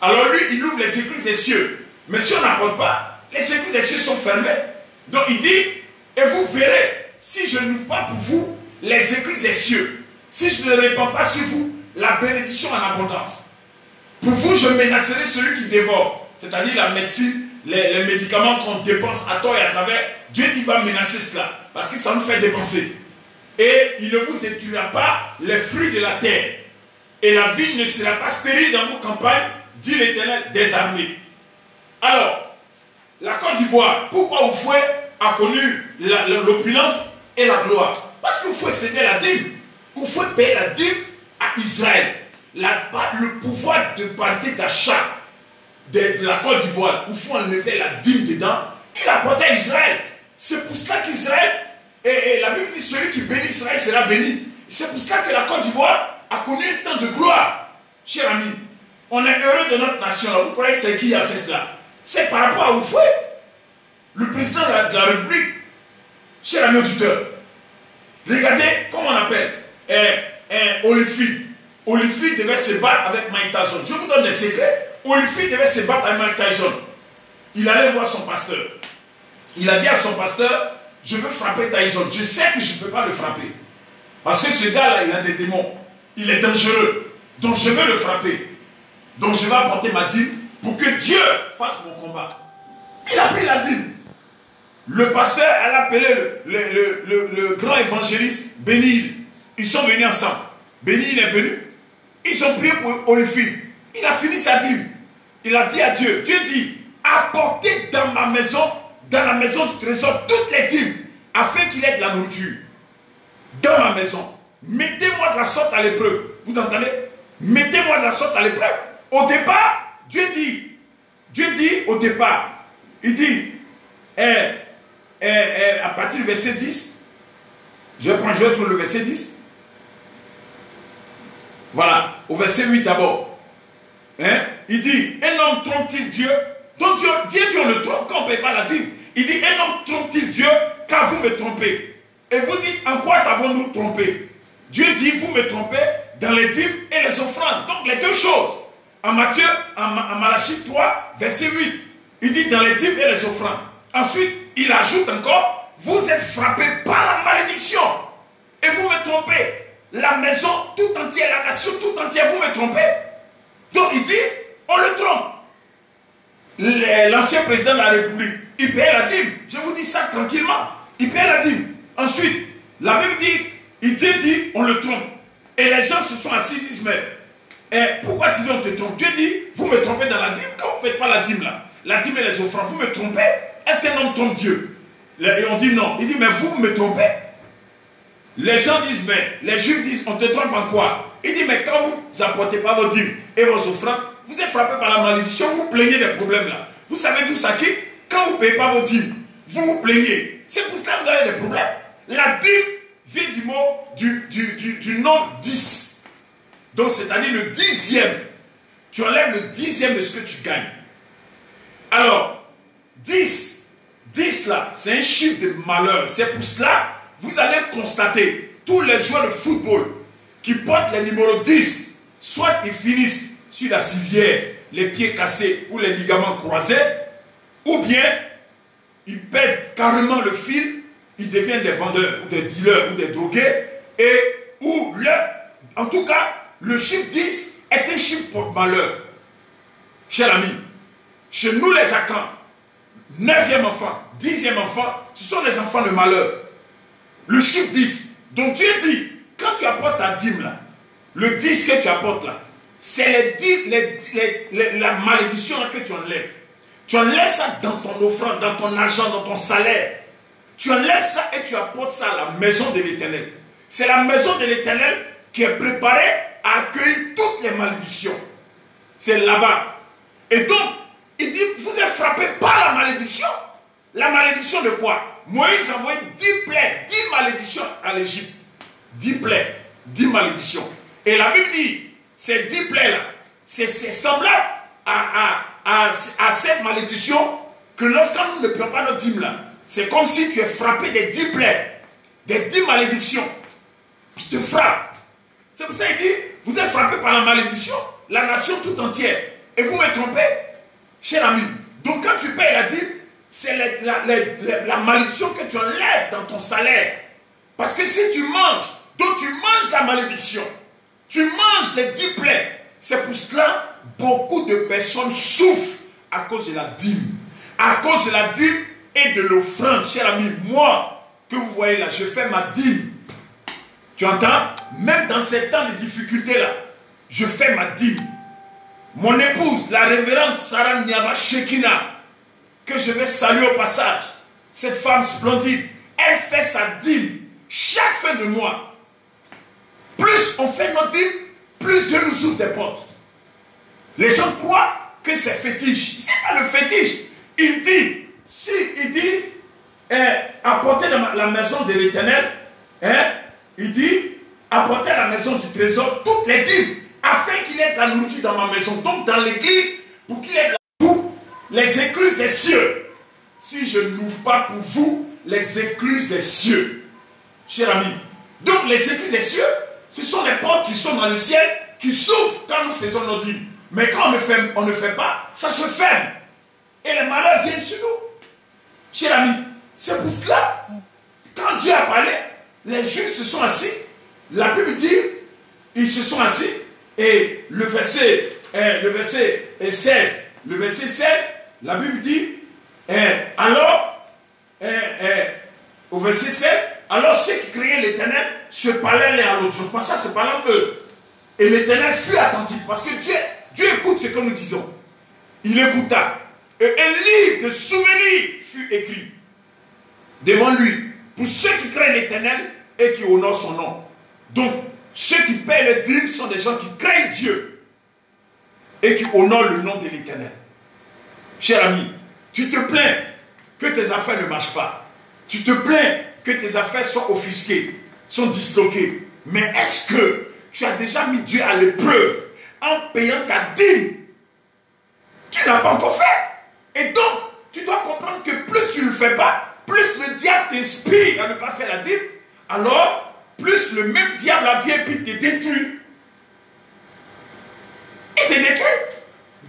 [SPEAKER 3] alors lui il ouvre les écluses des cieux. Mais si on n'apporte pas, les écluses des cieux sont fermées. Donc il dit, et vous verrez si je n'ouvre pas pour vous les écluses des cieux, si je ne répands pas sur vous la bénédiction en abondance. Pour vous, je menacerai celui qui dévore, c'est-à-dire la médecine, les médicaments qu'on dépense à tort et à travers. Dieu il va menacer cela, parce que ça nous fait dépenser. Et il ne vous détruira pas les fruits de la terre. Et la vie ne sera pas stérile dans vos campagnes, dit l'Éternel des armées. Alors, la Côte d'Ivoire, pourquoi Oufoué a connu l'opulence et la gloire? Parce que Oufoué faisait la dîme. Oufoué payait la dîme à Israël. Le pouvoir de partir d'achat de la Côte d'Ivoire, Oufoué enlevait la dîme dedans, il apportait à Israël. C'est pour cela qu'Israël, et la Bible dit celui qui bénit Israël sera béni. C'est pour cela que la Côte d'Ivoire a connu un temps de gloire. Cher ami, on est heureux de notre nation. Vous croyez que c'est qui a fait cela? C'est par rapport à Oufoué, le président de la République. Cher ami auditeur, regardez comment on appelle Holyfield. Holyfield devait se battre avec Mike Tyson. Je vous donne des secrets. Holyfield devait se battre avec Mike Tyson. Il allait voir son pasteur. Il a dit à son pasteur, je veux frapper Tyson. Je sais que je ne peux pas le frapper. Parce que ce gars-là, il a des démons. Il est dangereux. Donc je veux le frapper. Donc je vais apporter ma dîme pour que Dieu fasse mon combat. Il a pris la dîme. Le pasteur a appelé le grand évangéliste Bénil. Ils sont venus ensemble. Bénil est venu. Ils ont prié pour Holyfield. Il a fini sa dîme. Il a dit à Dieu, Dieu dit, apportez dans ma maison, dans la maison du trésor, toutes les dîmes, afin qu'il ait de la nourriture. Dans ma maison. Mettez-moi de la sorte à l'épreuve. Vous entendez? Mettez-moi de la sorte à l'épreuve. Au départ, Dieu dit au départ, il dit, à partir du verset 10, je vais trouver le verset 10. Voilà, au verset 8 d'abord. Il dit, un homme trompe-t-il Dieu? Donc Dieu on le trompe quand on ne paye pas la dîme. Il dit, un homme trompe-t-il Dieu car vous me trompez? Et vous dites, en quoi t'avons-nous trompé? Dieu dit, vous me trompez dans les dîmes et les offrandes. Donc les deux choses. En Matthieu, en Malachie 3, verset 8, il dit dans les dîmes et les offrandes. Ensuite, il ajoute encore, vous êtes frappés par la malédiction. Et vous me trompez. La maison tout entière, la nation tout entière, vous me trompez. Donc il dit, on le trompe. L'ancien président de la République, il paye la dîme. Je vous dis ça tranquillement. Il paye la dîme. Ensuite, la Bible dit, Dieu dit, on le trompe. Et les gens se sont assis, disent, mais pourquoi tu dis on te trompe? Dieu dit, vous me trompez dans la dîme. Quand vous ne faites pas la dîme là, la dîme et les offrandes, vous me trompez. Est-ce qu'un homme trompe Dieu? Et on dit non. Il dit, mais vous me trompez. Les gens disent, mais les Juifs disent, on te trompe en quoi? Il dit, mais quand vous n'apportez pas vos dîmes et vos offrandes, vous êtes frappé par la malédiction, vous plaignez des problèmes là. Vous savez d'où ça quitte? Quand vous ne payez pas vos dîmes, vous vous plaignez. C'est pour cela que vous avez des problèmes. La dîme vient du mot, du nom 10. Donc c'est-à-dire le 10e. Tu enlèves le 10e de ce que tu gagnes. Alors, 10 là, c'est un chiffre de malheur. C'est pour cela vous allez constater tous les joueurs de football qui portent les numéros 10, soit ils finissent sur la civière, les pieds cassés ou les ligaments croisés, ou bien ils perdent carrément le fil, ils deviennent des vendeurs ou des dealers ou des drogués, en tout cas, le chiffre 10 est un chiffre pour malheur. Cher ami, chez nous les Akans, 9e enfant, 10e enfant, ce sont les enfants de malheur. Le chiffre 10. Donc Dieu dit, quand tu apportes ta dîme là, le 10 que tu apportes là, c'est la malédiction que tu enlèves. Tu enlèves ça dans ton offrande, dans ton argent, dans ton salaire. Tu enlèves ça et tu apportes ça à la maison de l'Éternel. C'est la maison de l'Éternel qui est préparée à accueillir toutes les malédictions. C'est là-bas. Et donc, il dit, vous êtes frappés par la malédiction. La malédiction de quoi? Moïse a envoyé 10 plaies, 10 malédictions à l'Égypte. 10 plaies, 10 malédictions. Et la Bible dit, ces 10 plaies-là, c'est semblable à cette malédiction que lorsqu'on ne prend pas notre dîme là, c'est comme si tu es frappé des 10 plaies, des 10 malédictions qui te frappent. C'est pour ça qu'il dit, vous êtes frappé par la malédiction, la nation tout entière. Et vous me trompez, cher ami. Donc quand tu payes la dîme, c'est la malédiction que tu enlèves dans ton salaire. Parce que si tu manges, donc tu manges la malédiction. Tu manges les 10 plaies. C'est pour cela beaucoup de personnes souffrent à cause de la dîme. À cause de la dîme et de l'offrande. Cher ami, moi, que vous voyez là, je fais ma dîme. Tu entends? Même dans ces temps de difficulté là, je fais ma dîme. Mon épouse, la révérende Sarah Nyava Shekina, que je vais saluer au passage, cette femme splendide, elle fait sa dîme chaque fin de mois. Plus on fait notre dîme, plus Dieu nous ouvre des portes. Les gens croient que c'est fétiche. Ce n'est pas le fétiche. Il dit, si il dit, apportez dans la maison de l'Éternel, hein, il dit, apportez à la maison du trésor toutes les dîmes, afin qu'il y ait de la nourriture dans ma maison. Donc dans l'église, pour qu'il y ait de la nourriture, les écluses des cieux. Si je n'ouvre pas pour vous les écluses des cieux, cher ami. Donc les écluses des cieux, ce sont les portes qui sont dans le ciel, qui s'ouvrent quand nous faisons nos dîmes. Mais quand on ne fait pas, ça se ferme. Et les malheurs viennent sur nous. Cher ami, c'est pour cela, quand Dieu a parlé, les Juifs se sont assis. La Bible dit, ils se sont assis. Et le verset 16, la Bible dit, au verset 16, alors ceux qui craignaient l'Éternel se parlaient l'un à l'autre. Je pense à se parler eux. Et l'Éternel fut attentif, parce que Dieu écoute ce que nous disons. Il écouta. Et un livre de souvenirs fut écrit devant lui, pour ceux qui craignent l'Éternel et qui honorent son nom. Donc, ceux qui paient le dîme sont des gens qui craignent Dieu et qui honorent le nom de l'Éternel. Cher ami, tu te plains que tes affaires ne marchent pas. Tu te plains que tes affaires soient offusquées, sont disloquées. Mais est-ce que tu as déjà mis Dieu à l'épreuve en payant ta dîme? Tu n'as pas encore fait. Et donc, tu dois comprendre que plus tu ne le fais pas, plus le diable t'inspire à ne pas faire la dîme, alors plus le même diable vient puis te détruit. Il te détruit.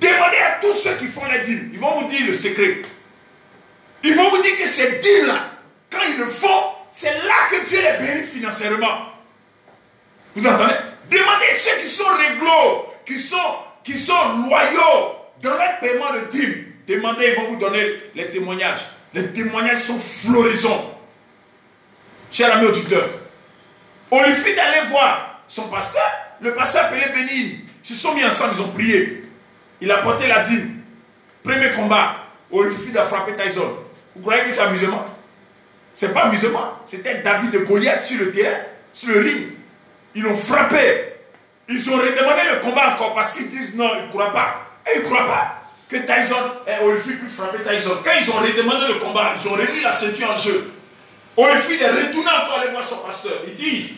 [SPEAKER 3] Demandez à tous ceux qui font la dîme, ils vont vous dire le secret. Ils vont vous dire que ces dîmes-là, quand ils le font, c'est là que Dieu les bénit financièrement. Vous entendez? Demandez ceux qui sont réglo, qui sont loyaux dans leur paiement de dîme. Demandez, ils vont vous donner les témoignages. Les témoignages sont florisants. Cher ami auditeur, on lui fit d'aller voir son pasteur. Le pasteur appelé Bénin. Ils se sont mis ensemble, ils ont prié. Il a porté la dîme. Premier combat, on lui fit de frapper Tyson. Vous croyez que c'est amusement? C'est pas amusement. C'était David de Goliath sur le terrain, sur le ring. Ils l'ont frappé. Ils ont redemandé le combat encore parce qu'ils disent non, ils ne croient pas. Et ils ne croient pas que Tyson, on lui fit plus frapper Tyson. Quand ils ont redemandé le combat, ils ont remis la ceinture en jeu. On lui fit de retourner encore aller voir son pasteur. Il dit,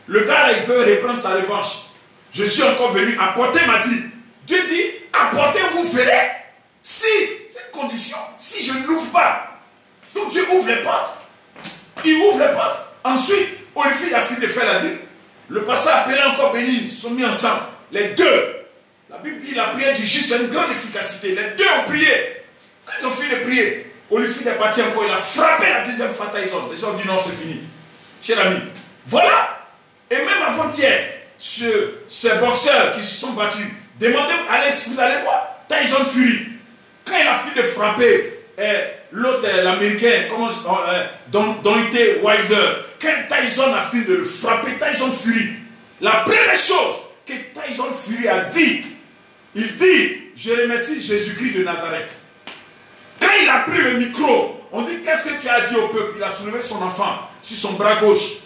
[SPEAKER 3] le gars là, il veut reprendre sa revanche. Je suis encore venu apporter ma dîme. Dieu dit, apportez, vous verrez. Si, c'est une condition, si je n'ouvre pas. Donc Dieu ouvre les portes. Il ouvre les portes. Ensuite, on lui fit la file de faire la dîme. Le pasteur appelé encore Bénin, ils sont mis ensemble. Les deux. La Bible dit la prière du juste a une grande efficacité. Les deux ont prié. Quand ils ont fini de prier, on lui fit des parties encore. Il a frappé la deuxième fois Tyson. Les gens ont dit non, c'est fini. Cher ami, voilà. Et même avant-hier, ces boxeurs qui se sont battus, demandez, allez, si vous allez voir, Tyson Fury. Quand il a fini de frapper l'autre, l'américain, Deontay Wilder, quand Tyson a fini de le frapper, Tyson Fury, la première chose que Tyson Fury a dit, il dit, je remercie Jésus-Christ de Nazareth. Quand il a pris le micro, on dit, qu'est-ce que tu as dit au peuple? Il a soulevé son enfant sur son bras gauche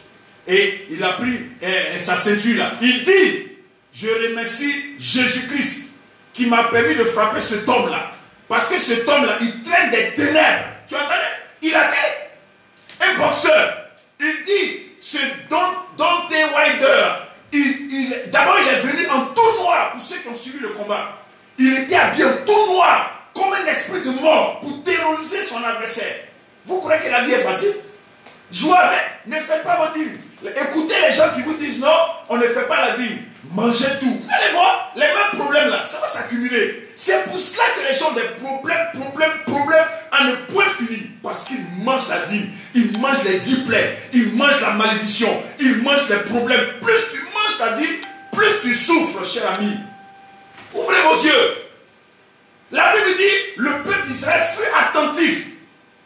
[SPEAKER 3] et il a pris sa ceinture là. Il dit, je remercie Jésus-Christ qui m'a permis de frapper cet homme-là. Parce que cet homme-là, il traîne des ténèbres. Tu entendais? Il a dit, un boxeur, il dit, ce Deontay Wilder, d'abord il est venu en tout noir, pour ceux qui ont suivi le combat. Il était habillé en tout noir, comme un esprit de mort, pour terroriser son adversaire. Vous croyez que la vie est facile? Jouez avec, ne faites pas votre dîme. Écoutez les gens qui vous disent non, on ne fait pas la dîme. Mangez tout. Vous allez voir, les mêmes problèmes là, ça va s'accumuler. C'est pour cela que les gens ont des problèmes à ne point fini. Parce qu'ils mangent la dîme, ils mangent les 10 plaies, ils mangent la malédiction, ils mangent les problèmes. Plus tu manges ta dîme, plus tu souffres, cher ami. Ouvrez vos yeux. La Bible dit, le peuple d'Israël fut attentif.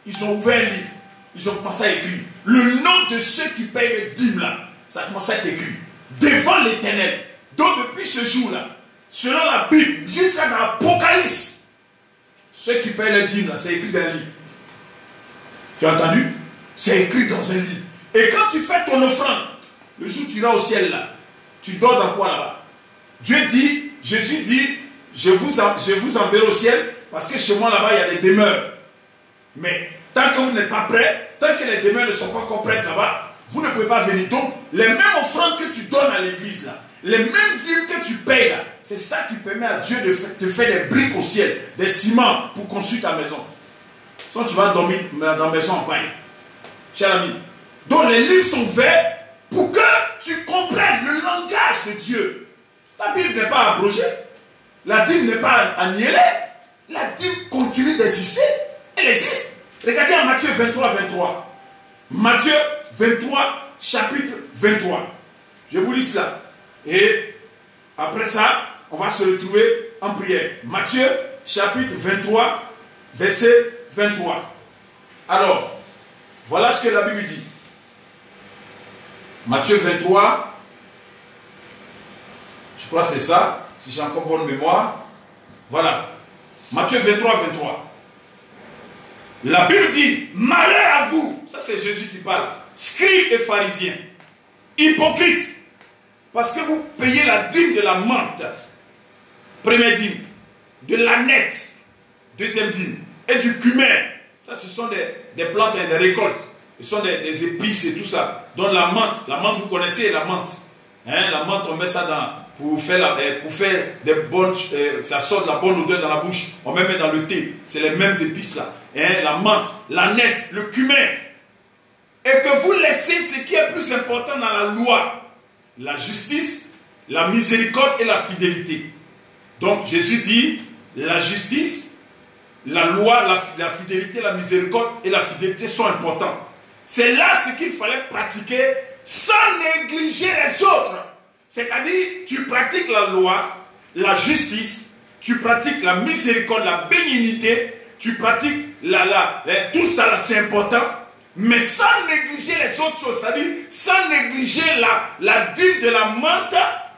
[SPEAKER 3] Ils ont ouvert un livre. Ils ont commencé à écrire. Le nom de ceux qui payent les dîmes là, ça a commencé à être écrit. Devant l'Éternel. Donc depuis ce jour-là, selon la Bible, jusqu'à dans l'Apocalypse, ceux qui payent les dîmes là, c'est écrit dans un livre. Tu as entendu? C'est écrit dans un livre. Et quand tu fais ton offrande, le jour où tu iras au ciel là, tu dors dans quoi là-bas? Dieu dit, Jésus dit, je vous enverrai au ciel parce que chez moi là-bas il y a des demeures. Mais tant que vous n'êtes pas prêts, tant que les demeures ne sont pas complètes là-bas, vous ne pouvez pas venir. Donc, les mêmes offrandes que tu donnes à l'église là, les mêmes dîmes que tu payes là, c'est ça qui permet à Dieu de te faire des briques au ciel, des ciments pour construire ta maison. Sinon, tu vas dormir dans la maison en paille. Cher ami. Donc, les livres sont faits pour que tu comprennes le langage de Dieu. La Bible n'est pas abrogée. La dîme n'est pas annihilée. La dîme continue d'exister. Elle existe. Regardez en Matthieu 23, 23. Matthieu 23, chapitre 23. Je vous lis cela. Et après ça, on va se retrouver en prière. Matthieu, chapitre 23, verset 23. Alors, voilà ce que la Bible dit. Matthieu 23, je crois que c'est ça, si j'ai encore bonne mémoire. Voilà. Matthieu 23, 23. La Bible dit, malheur à vous, ça c'est Jésus qui parle, scribes et pharisiens, hypocrites, parce que vous payez la dîme de la menthe, première dîme, de l'âneth, deuxième dîme, et du cumin. Ça, ce sont des plantes et des récoltes. Ce sont des épices et tout ça. Donc la menthe, vous connaissez la menthe. Hein, la menthe, on met ça pour faire des bonnes, ça sort de la bonne odeur dans la bouche. On met dans le thé. C'est les mêmes épices là. Hein, la menthe, l'âneth, le cumin. Et que vous laissez ce qui est plus important dans la loi. La justice, la miséricorde et la fidélité. Donc Jésus dit, la justice, la loi, la fidélité, la miséricorde et la fidélité sont importants. C'est là ce qu'il fallait pratiquer sans négliger les autres. C'est-à-dire, tu pratiques la loi, la justice, tu pratiques la miséricorde, la bénignité, tu pratiques tout ça là, c'est important, mais sans négliger les autres choses. C'est-à-dire, sans négliger la dîme de la menthe,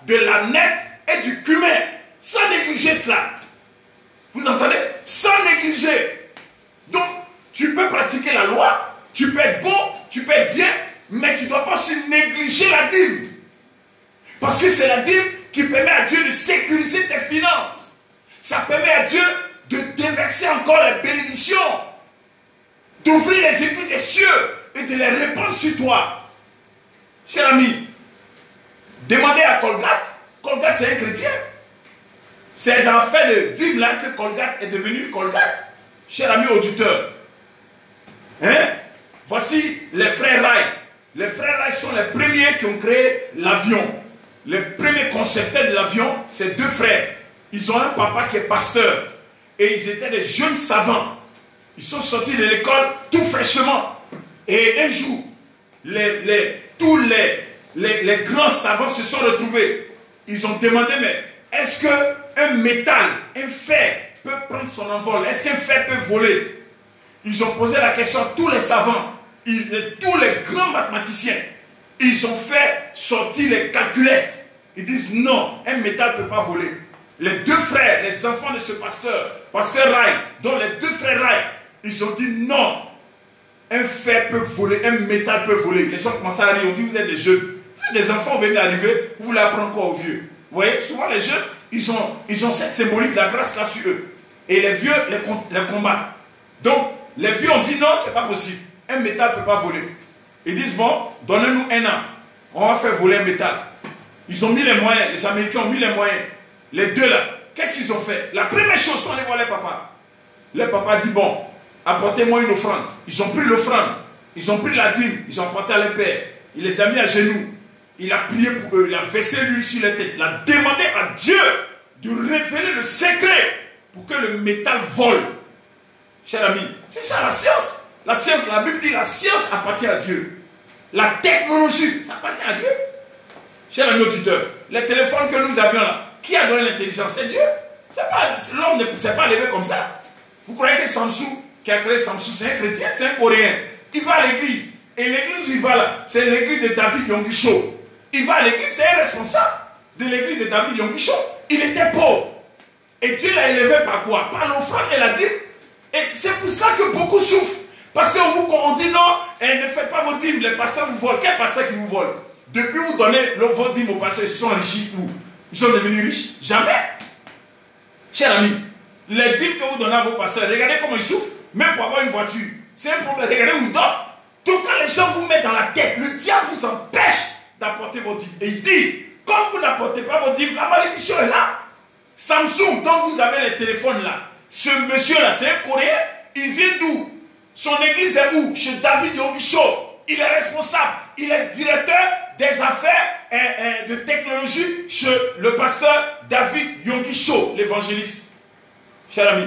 [SPEAKER 3] de l'âneth et du cumin. Sans négliger cela. Vous entendez? Sans négliger. Donc, tu peux pratiquer la loi, tu peux être bon, tu peux être bien, mais tu ne dois pas aussi négliger la dîme. Parce que c'est la dîme qui permet à Dieu de sécuriser tes finances. Ça permet à Dieu de déverser encore les bénédictions, d'ouvrir les écluses des cieux et de les répandre sur toi. Cher ami, demandez à Colgate. Colgate, c'est un chrétien. C'est dans le fait de dîme là que Colgate est devenu Colgate. Cher ami auditeur. Hein? Voici les frères Wright. Les frères Wright sont les premiers qui ont créé l'avion. Les premiers concepteurs de l'avion, c'est deux frères. Ils ont un papa qui est pasteur. Et ils étaient des jeunes savants. Ils sont sortis de l'école tout fraîchement. Et un jour, tous les grands savants se sont retrouvés. Ils ont demandé, mais est-ce qu'un métal, un fer peut prendre son envol? Est-ce qu'un fer peut voler? Ils ont posé la question à tous les savants, tous les grands mathématiciens. Ils ont fait sortir les calculettes. Ils disent non, un métal ne peut pas voler. Les deux frères, les enfants de ce pasteur Wright, dont les deux frères Wright, ils ont dit non, un fer peut voler, un métal peut voler. Les gens commencent à rire, on dit vous êtes des jeunes. Vous êtes des enfants, vous venez d'arriver, vous voulez apprendre quoi aux vieux? Vous voyez, souvent les jeunes, ils ont cette symbolique de la grâce là sur eux. Et les vieux les combattent. Donc, les vieux ont dit non, c'est pas possible. Un métal ne peut pas voler. Ils disent bon, donnez-nous un an. On va faire voler un métal. Ils ont mis les moyens, les Américains ont mis les moyens. Les deux là, qu'est-ce qu'ils ont fait? La première chose, on les voit les papas. Les papas disent bon, apportez-moi une offrande. Ils ont pris l'offrande. Ils ont pris la dîme. Ils ont apporté à leur père. Il les a mis à genoux. Il a prié pour eux. Il a versé l'huile sur les têtes. Il a demandé à Dieu de révéler le secret pour que le métal vole. Cher ami, c'est ça la science. La science, la Bible dit la science appartient à Dieu. La technologie, ça appartient à Dieu. Cher ami auditeur, les téléphones que nous avions là, qui a donné l'intelligence? C'est Dieu. L'homme ne s'est pas levé comme ça. Vous croyez que Samsung, qui a créé Samsung, c'est un chrétien, c'est un coréen. Il va à l'église. Et l'église où il va là, c'est l'église de David Yonggi-cho. Il va à l'église, c'est un responsable de l'église de David Yonggi-cho. Il était pauvre. Et Dieu l'a élevé par quoi? Par l'offrande et la dîme. Et c'est pour cela que beaucoup souffrent. Parce qu'on dit non, ne faites pas vos dîmes, les pasteurs vous volent. Quel pasteur qui vous vole? Depuis vous donnez vos dîmes aux pasteurs, ils sont enrichis où? Ils sont devenus riches? Jamais. Cher ami, les dîmes que vous donnez à vos pasteurs, regardez comment ils souffrent. Même pour avoir une voiture. C'est un problème. Regardez où ils dorment. Donc quand les gens vous mettent dans la tête, le diable vous empêche d'apporter vos dîmes. Et il dit, comme vous n'apportez pas vos dîmes, la malédiction est là. Samsung, dont vous avez les téléphones là, ce monsieur-là, c'est un Coréen, il vient d'où? Son église est où? Chez David Yongisho. Il est responsable, il est directeur des affaires de technologie chez le pasteur David Yongisho, l'évangéliste. Cher ami,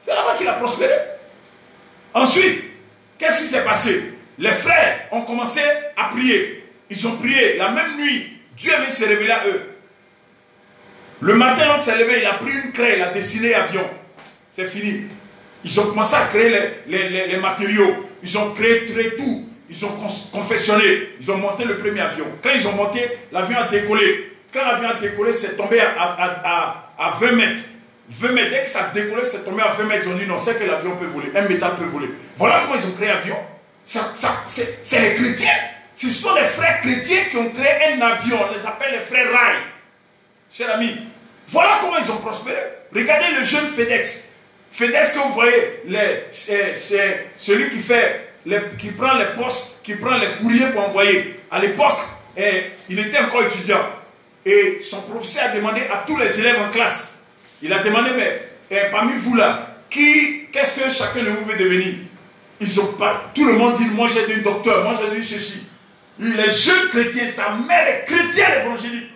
[SPEAKER 3] c'est là-bas qu'il a prospéré. Ensuite, qu'est-ce qui s'est passé? Les frères ont commencé à prier. Ils ont prié la même nuit. Dieu avait se révélé à eux. Le matin, quand il s'est levé, il a pris une craie, il a dessiné avion. C'est fini. Ils ont commencé à créer les matériaux. Ils ont créé tout. Ils ont confectionné. Ils ont monté le premier avion. Quand ils ont monté, l'avion a décollé. Quand l'avion a décollé, c'est tombé à 20 mètres. 20 mètres. Dès que ça a décollé, c'est tombé à 20 mètres. Ils ont dit non, c'est que l'avion peut voler. Un métal peut voler. Voilà comment ils ont créé l'avion. C'est les chrétiens. Ce sont les frères chrétiens qui ont créé un avion. On les appelle les frères rails. Chers amis, voilà comment ils ont prospéré. Regardez le jeune FedEx. FedEx que vous voyez, c'est celui qui prend les postes, qui prend les courriers pour envoyer. À l'époque, il était encore étudiant. Et son professeur a demandé à tous les élèves en classe. Il a demandé, mais parmi vous là, qu'est-ce que chacun de vous veut devenir? Ils ont pas, tout le monde dit, moi j'ai dit docteur, moi j'ai dit ceci. Les jeunes chrétiens, sa mère est chrétienne évangélique.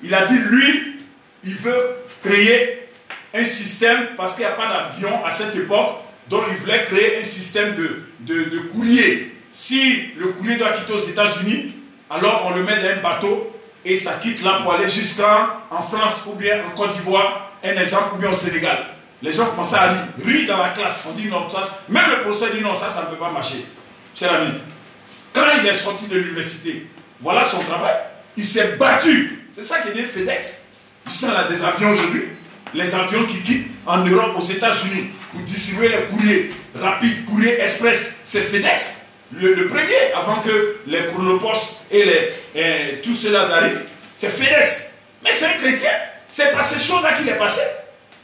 [SPEAKER 3] Il a dit, lui, il veut créer un système, parce qu'il n'y a pas d'avion à cette époque, donc il voulait créer un système de courrier. Si le courrier doit quitter aux États-Unis, alors on le met dans un bateau et ça quitte là pour aller jusqu'en France ou bien en Côte d'Ivoire, un exemple, ou bien au Sénégal. Les gens commençaient à rire dans la classe. On dit non, même le professeur dit non, ça ne peut pas marcher. Cher ami, quand il est sorti de l'université, voilà son travail. Il s'est battu. C'est ça qui est dit FedEx. Il sent là des avions aujourd'hui. Les avions qui quittent en Europe, aux États-Unis, pour distribuer les courriers rapides, courriers express. C'est FedEx. Le premier, avant que les Chronopost et tout cela arrivent, c'est FedEx. Mais c'est un chrétien. C'est pas ces choses-là qu'il est passé.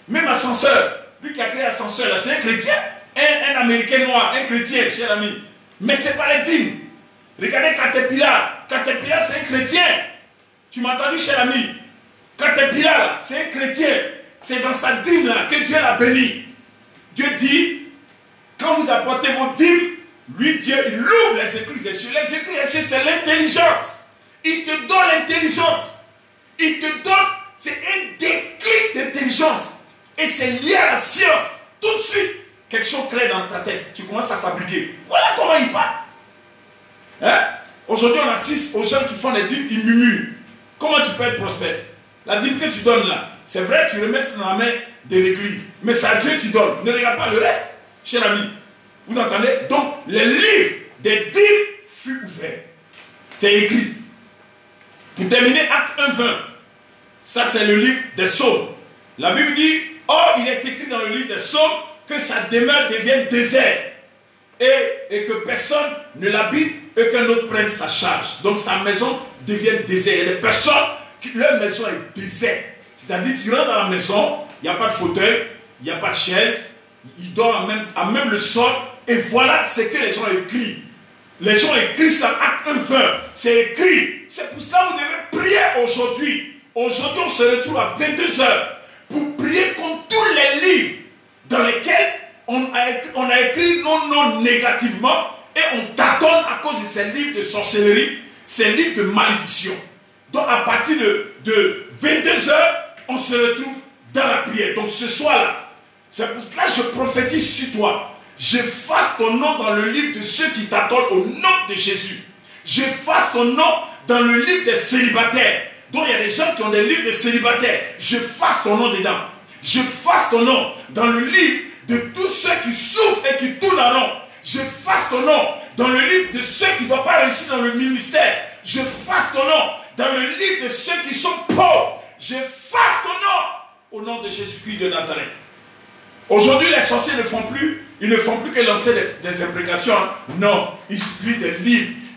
[SPEAKER 3] Même Ascenseur, lui qui a créé Ascenseur, là, c'est un chrétien. Un Américain noir, un chrétien, cher ami. Mais ce n'est pas les dîmes. Regardez Caterpillar. Caterpillar, c'est un chrétien. Tu m'as entendu, cher ami? Caterpillar, c'est un chrétien. C'est dans sa dîme là que Dieu l'a béni. Dieu dit, quand vous apportez vos dîmes, lui, Dieu, il ouvre les écrits des cieux. Les écrits des cieux, c'est l'intelligence. Il te donne l'intelligence. Il te donne, c'est un déclic d'intelligence. Et c'est lié à la science. Tout de suite, quelque chose crée dans ta tête. Tu commences à fabriquer. Voilà comment il parle. Hein? Aujourd'hui, on assiste aux gens qui font les dîmes, ils murmurent. Comment tu peux être prospère? La dîme que tu donnes là, c'est vrai, tu remets ça dans la main de l'église. Mais c'est à Dieu que tu donnes. Ne regarde pas le reste, cher ami. Vous entendez? Donc, le livre des dîmes fut ouvert. C'est écrit. Pour terminer, Acte 1:20. Ça, c'est le livre des psaumes. La Bible dit, or, il est écrit dans le livre des psaumes que sa demeure devienne désert. Et que personne ne l'habite et qu'un autre prenne sa charge. Donc, sa maison devient désert. Il y a des personnes qui, leur maison est désert. C'est-à-dire, tu rentres dans la maison, il n'y a pas de fauteuil, il n'y a pas de chaise, il dort à même le sol. Et voilà ce que les gens ont écrit. Les gens ont écrit ça, Acte 1:20. C'est écrit. C'est pour cela que vous devez prier aujourd'hui. Aujourd'hui, on se retrouve à 22h pour prier contre tous les livres dans lesquels on a écrit non négativement et on tâtonne à cause de ces livres de sorcellerie, ces livres de malédiction. Donc, à partir de 22h, on se retrouve dans la prière. Donc, ce soir-là, c'est pour cela que je prophétise sur toi. J'efface ton nom dans le livre de ceux qui t'attendent au nom de Jésus. J'efface ton nom dans le livre des célibataires. Donc il y a des gens qui ont des livres de célibataires. J'efface ton nom dedans. J'efface ton nom dans le livre de tous ceux qui souffrent et qui tournent en rond. J'efface ton nom dans le livre de ceux qui ne doivent pas réussir dans le ministère. J'efface ton nom dans le livre de ceux qui sont pauvres. J'efface ton nom au nom de Jésus-Christ de Nazareth. Aujourd'hui, les sorciers ne font plus, ils ne font plus que lancer des imprécations. Non, ils écrivent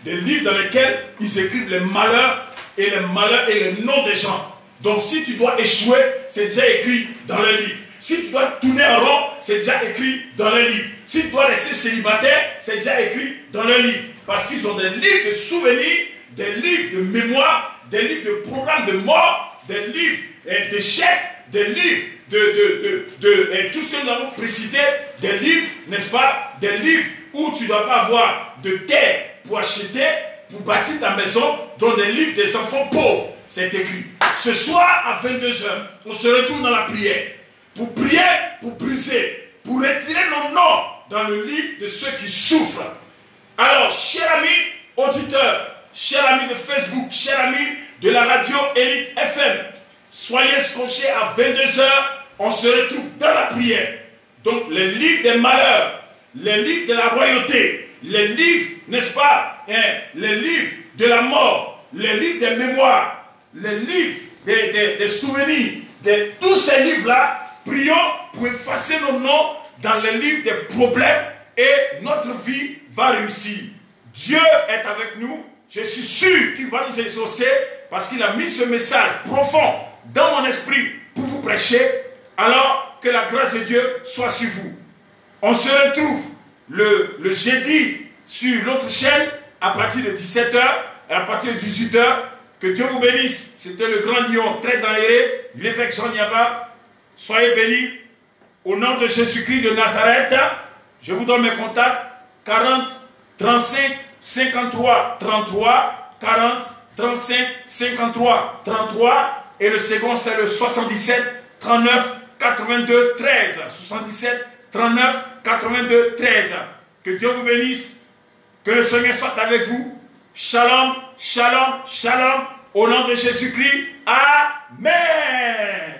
[SPEAKER 3] des livres dans lesquels ils écrivent les malheurs et les noms des gens. Donc, si tu dois échouer, c'est déjà écrit dans le livre. Si tu dois tourner en rond, c'est déjà écrit dans le livre. S'ils doivent rester célibataires, c'est déjà écrit dans leur livre. Parce qu'ils ont des livres de souvenirs, des livres de mémoire, des livres de programmes de mort, des livres d'échecs, des livres de tout ce que nous avons précité, des livres, n'est-ce pas, des livres où tu ne dois pas avoir de terre pour acheter, pour bâtir ta maison, dans des livres des enfants pauvres. C'est écrit. Ce soir à 22 h, on se retrouve dans la prière. Pour prier, pour briser, pour retirer nos noms dans le livre de ceux qui souffrent. Alors, chers amis auditeurs, chers amis de Facebook, chers amis de la radio Élite FM, soyez scotchés à 22 h, on se retrouve dans la prière. Donc, les livres des malheurs, les livres de la royauté, les livres, n'est-ce pas, les livres de la mort, les livres des mémoires, les livres des souvenirs, tous ces livres-là, prions pour effacer nos noms dans les livres des problèmes et notre vie va réussir. Dieu est avec nous. Je suis sûr qu'il va nous exaucer parce qu'il a mis ce message profond dans mon esprit pour vous prêcher. Alors que la grâce de Dieu soit sur vous. On se retrouve le jeudi sur l'autre chaîne à partir de 17 h et à partir de 18 h. Que Dieu vous bénisse. C'était le grand lion très dangereux, l'évêque Jean Niava. Soyez bénis. Au nom de Jésus-Christ de Nazareth, je vous donne mes contacts. 40 35 53 33. 40 35 53 33. Et le second, c'est le 77 39 82 13. 77 39 82 13. Que Dieu vous bénisse. Que le Seigneur soit avec vous. Shalom, shalom, shalom. Au nom de Jésus-Christ. Amen.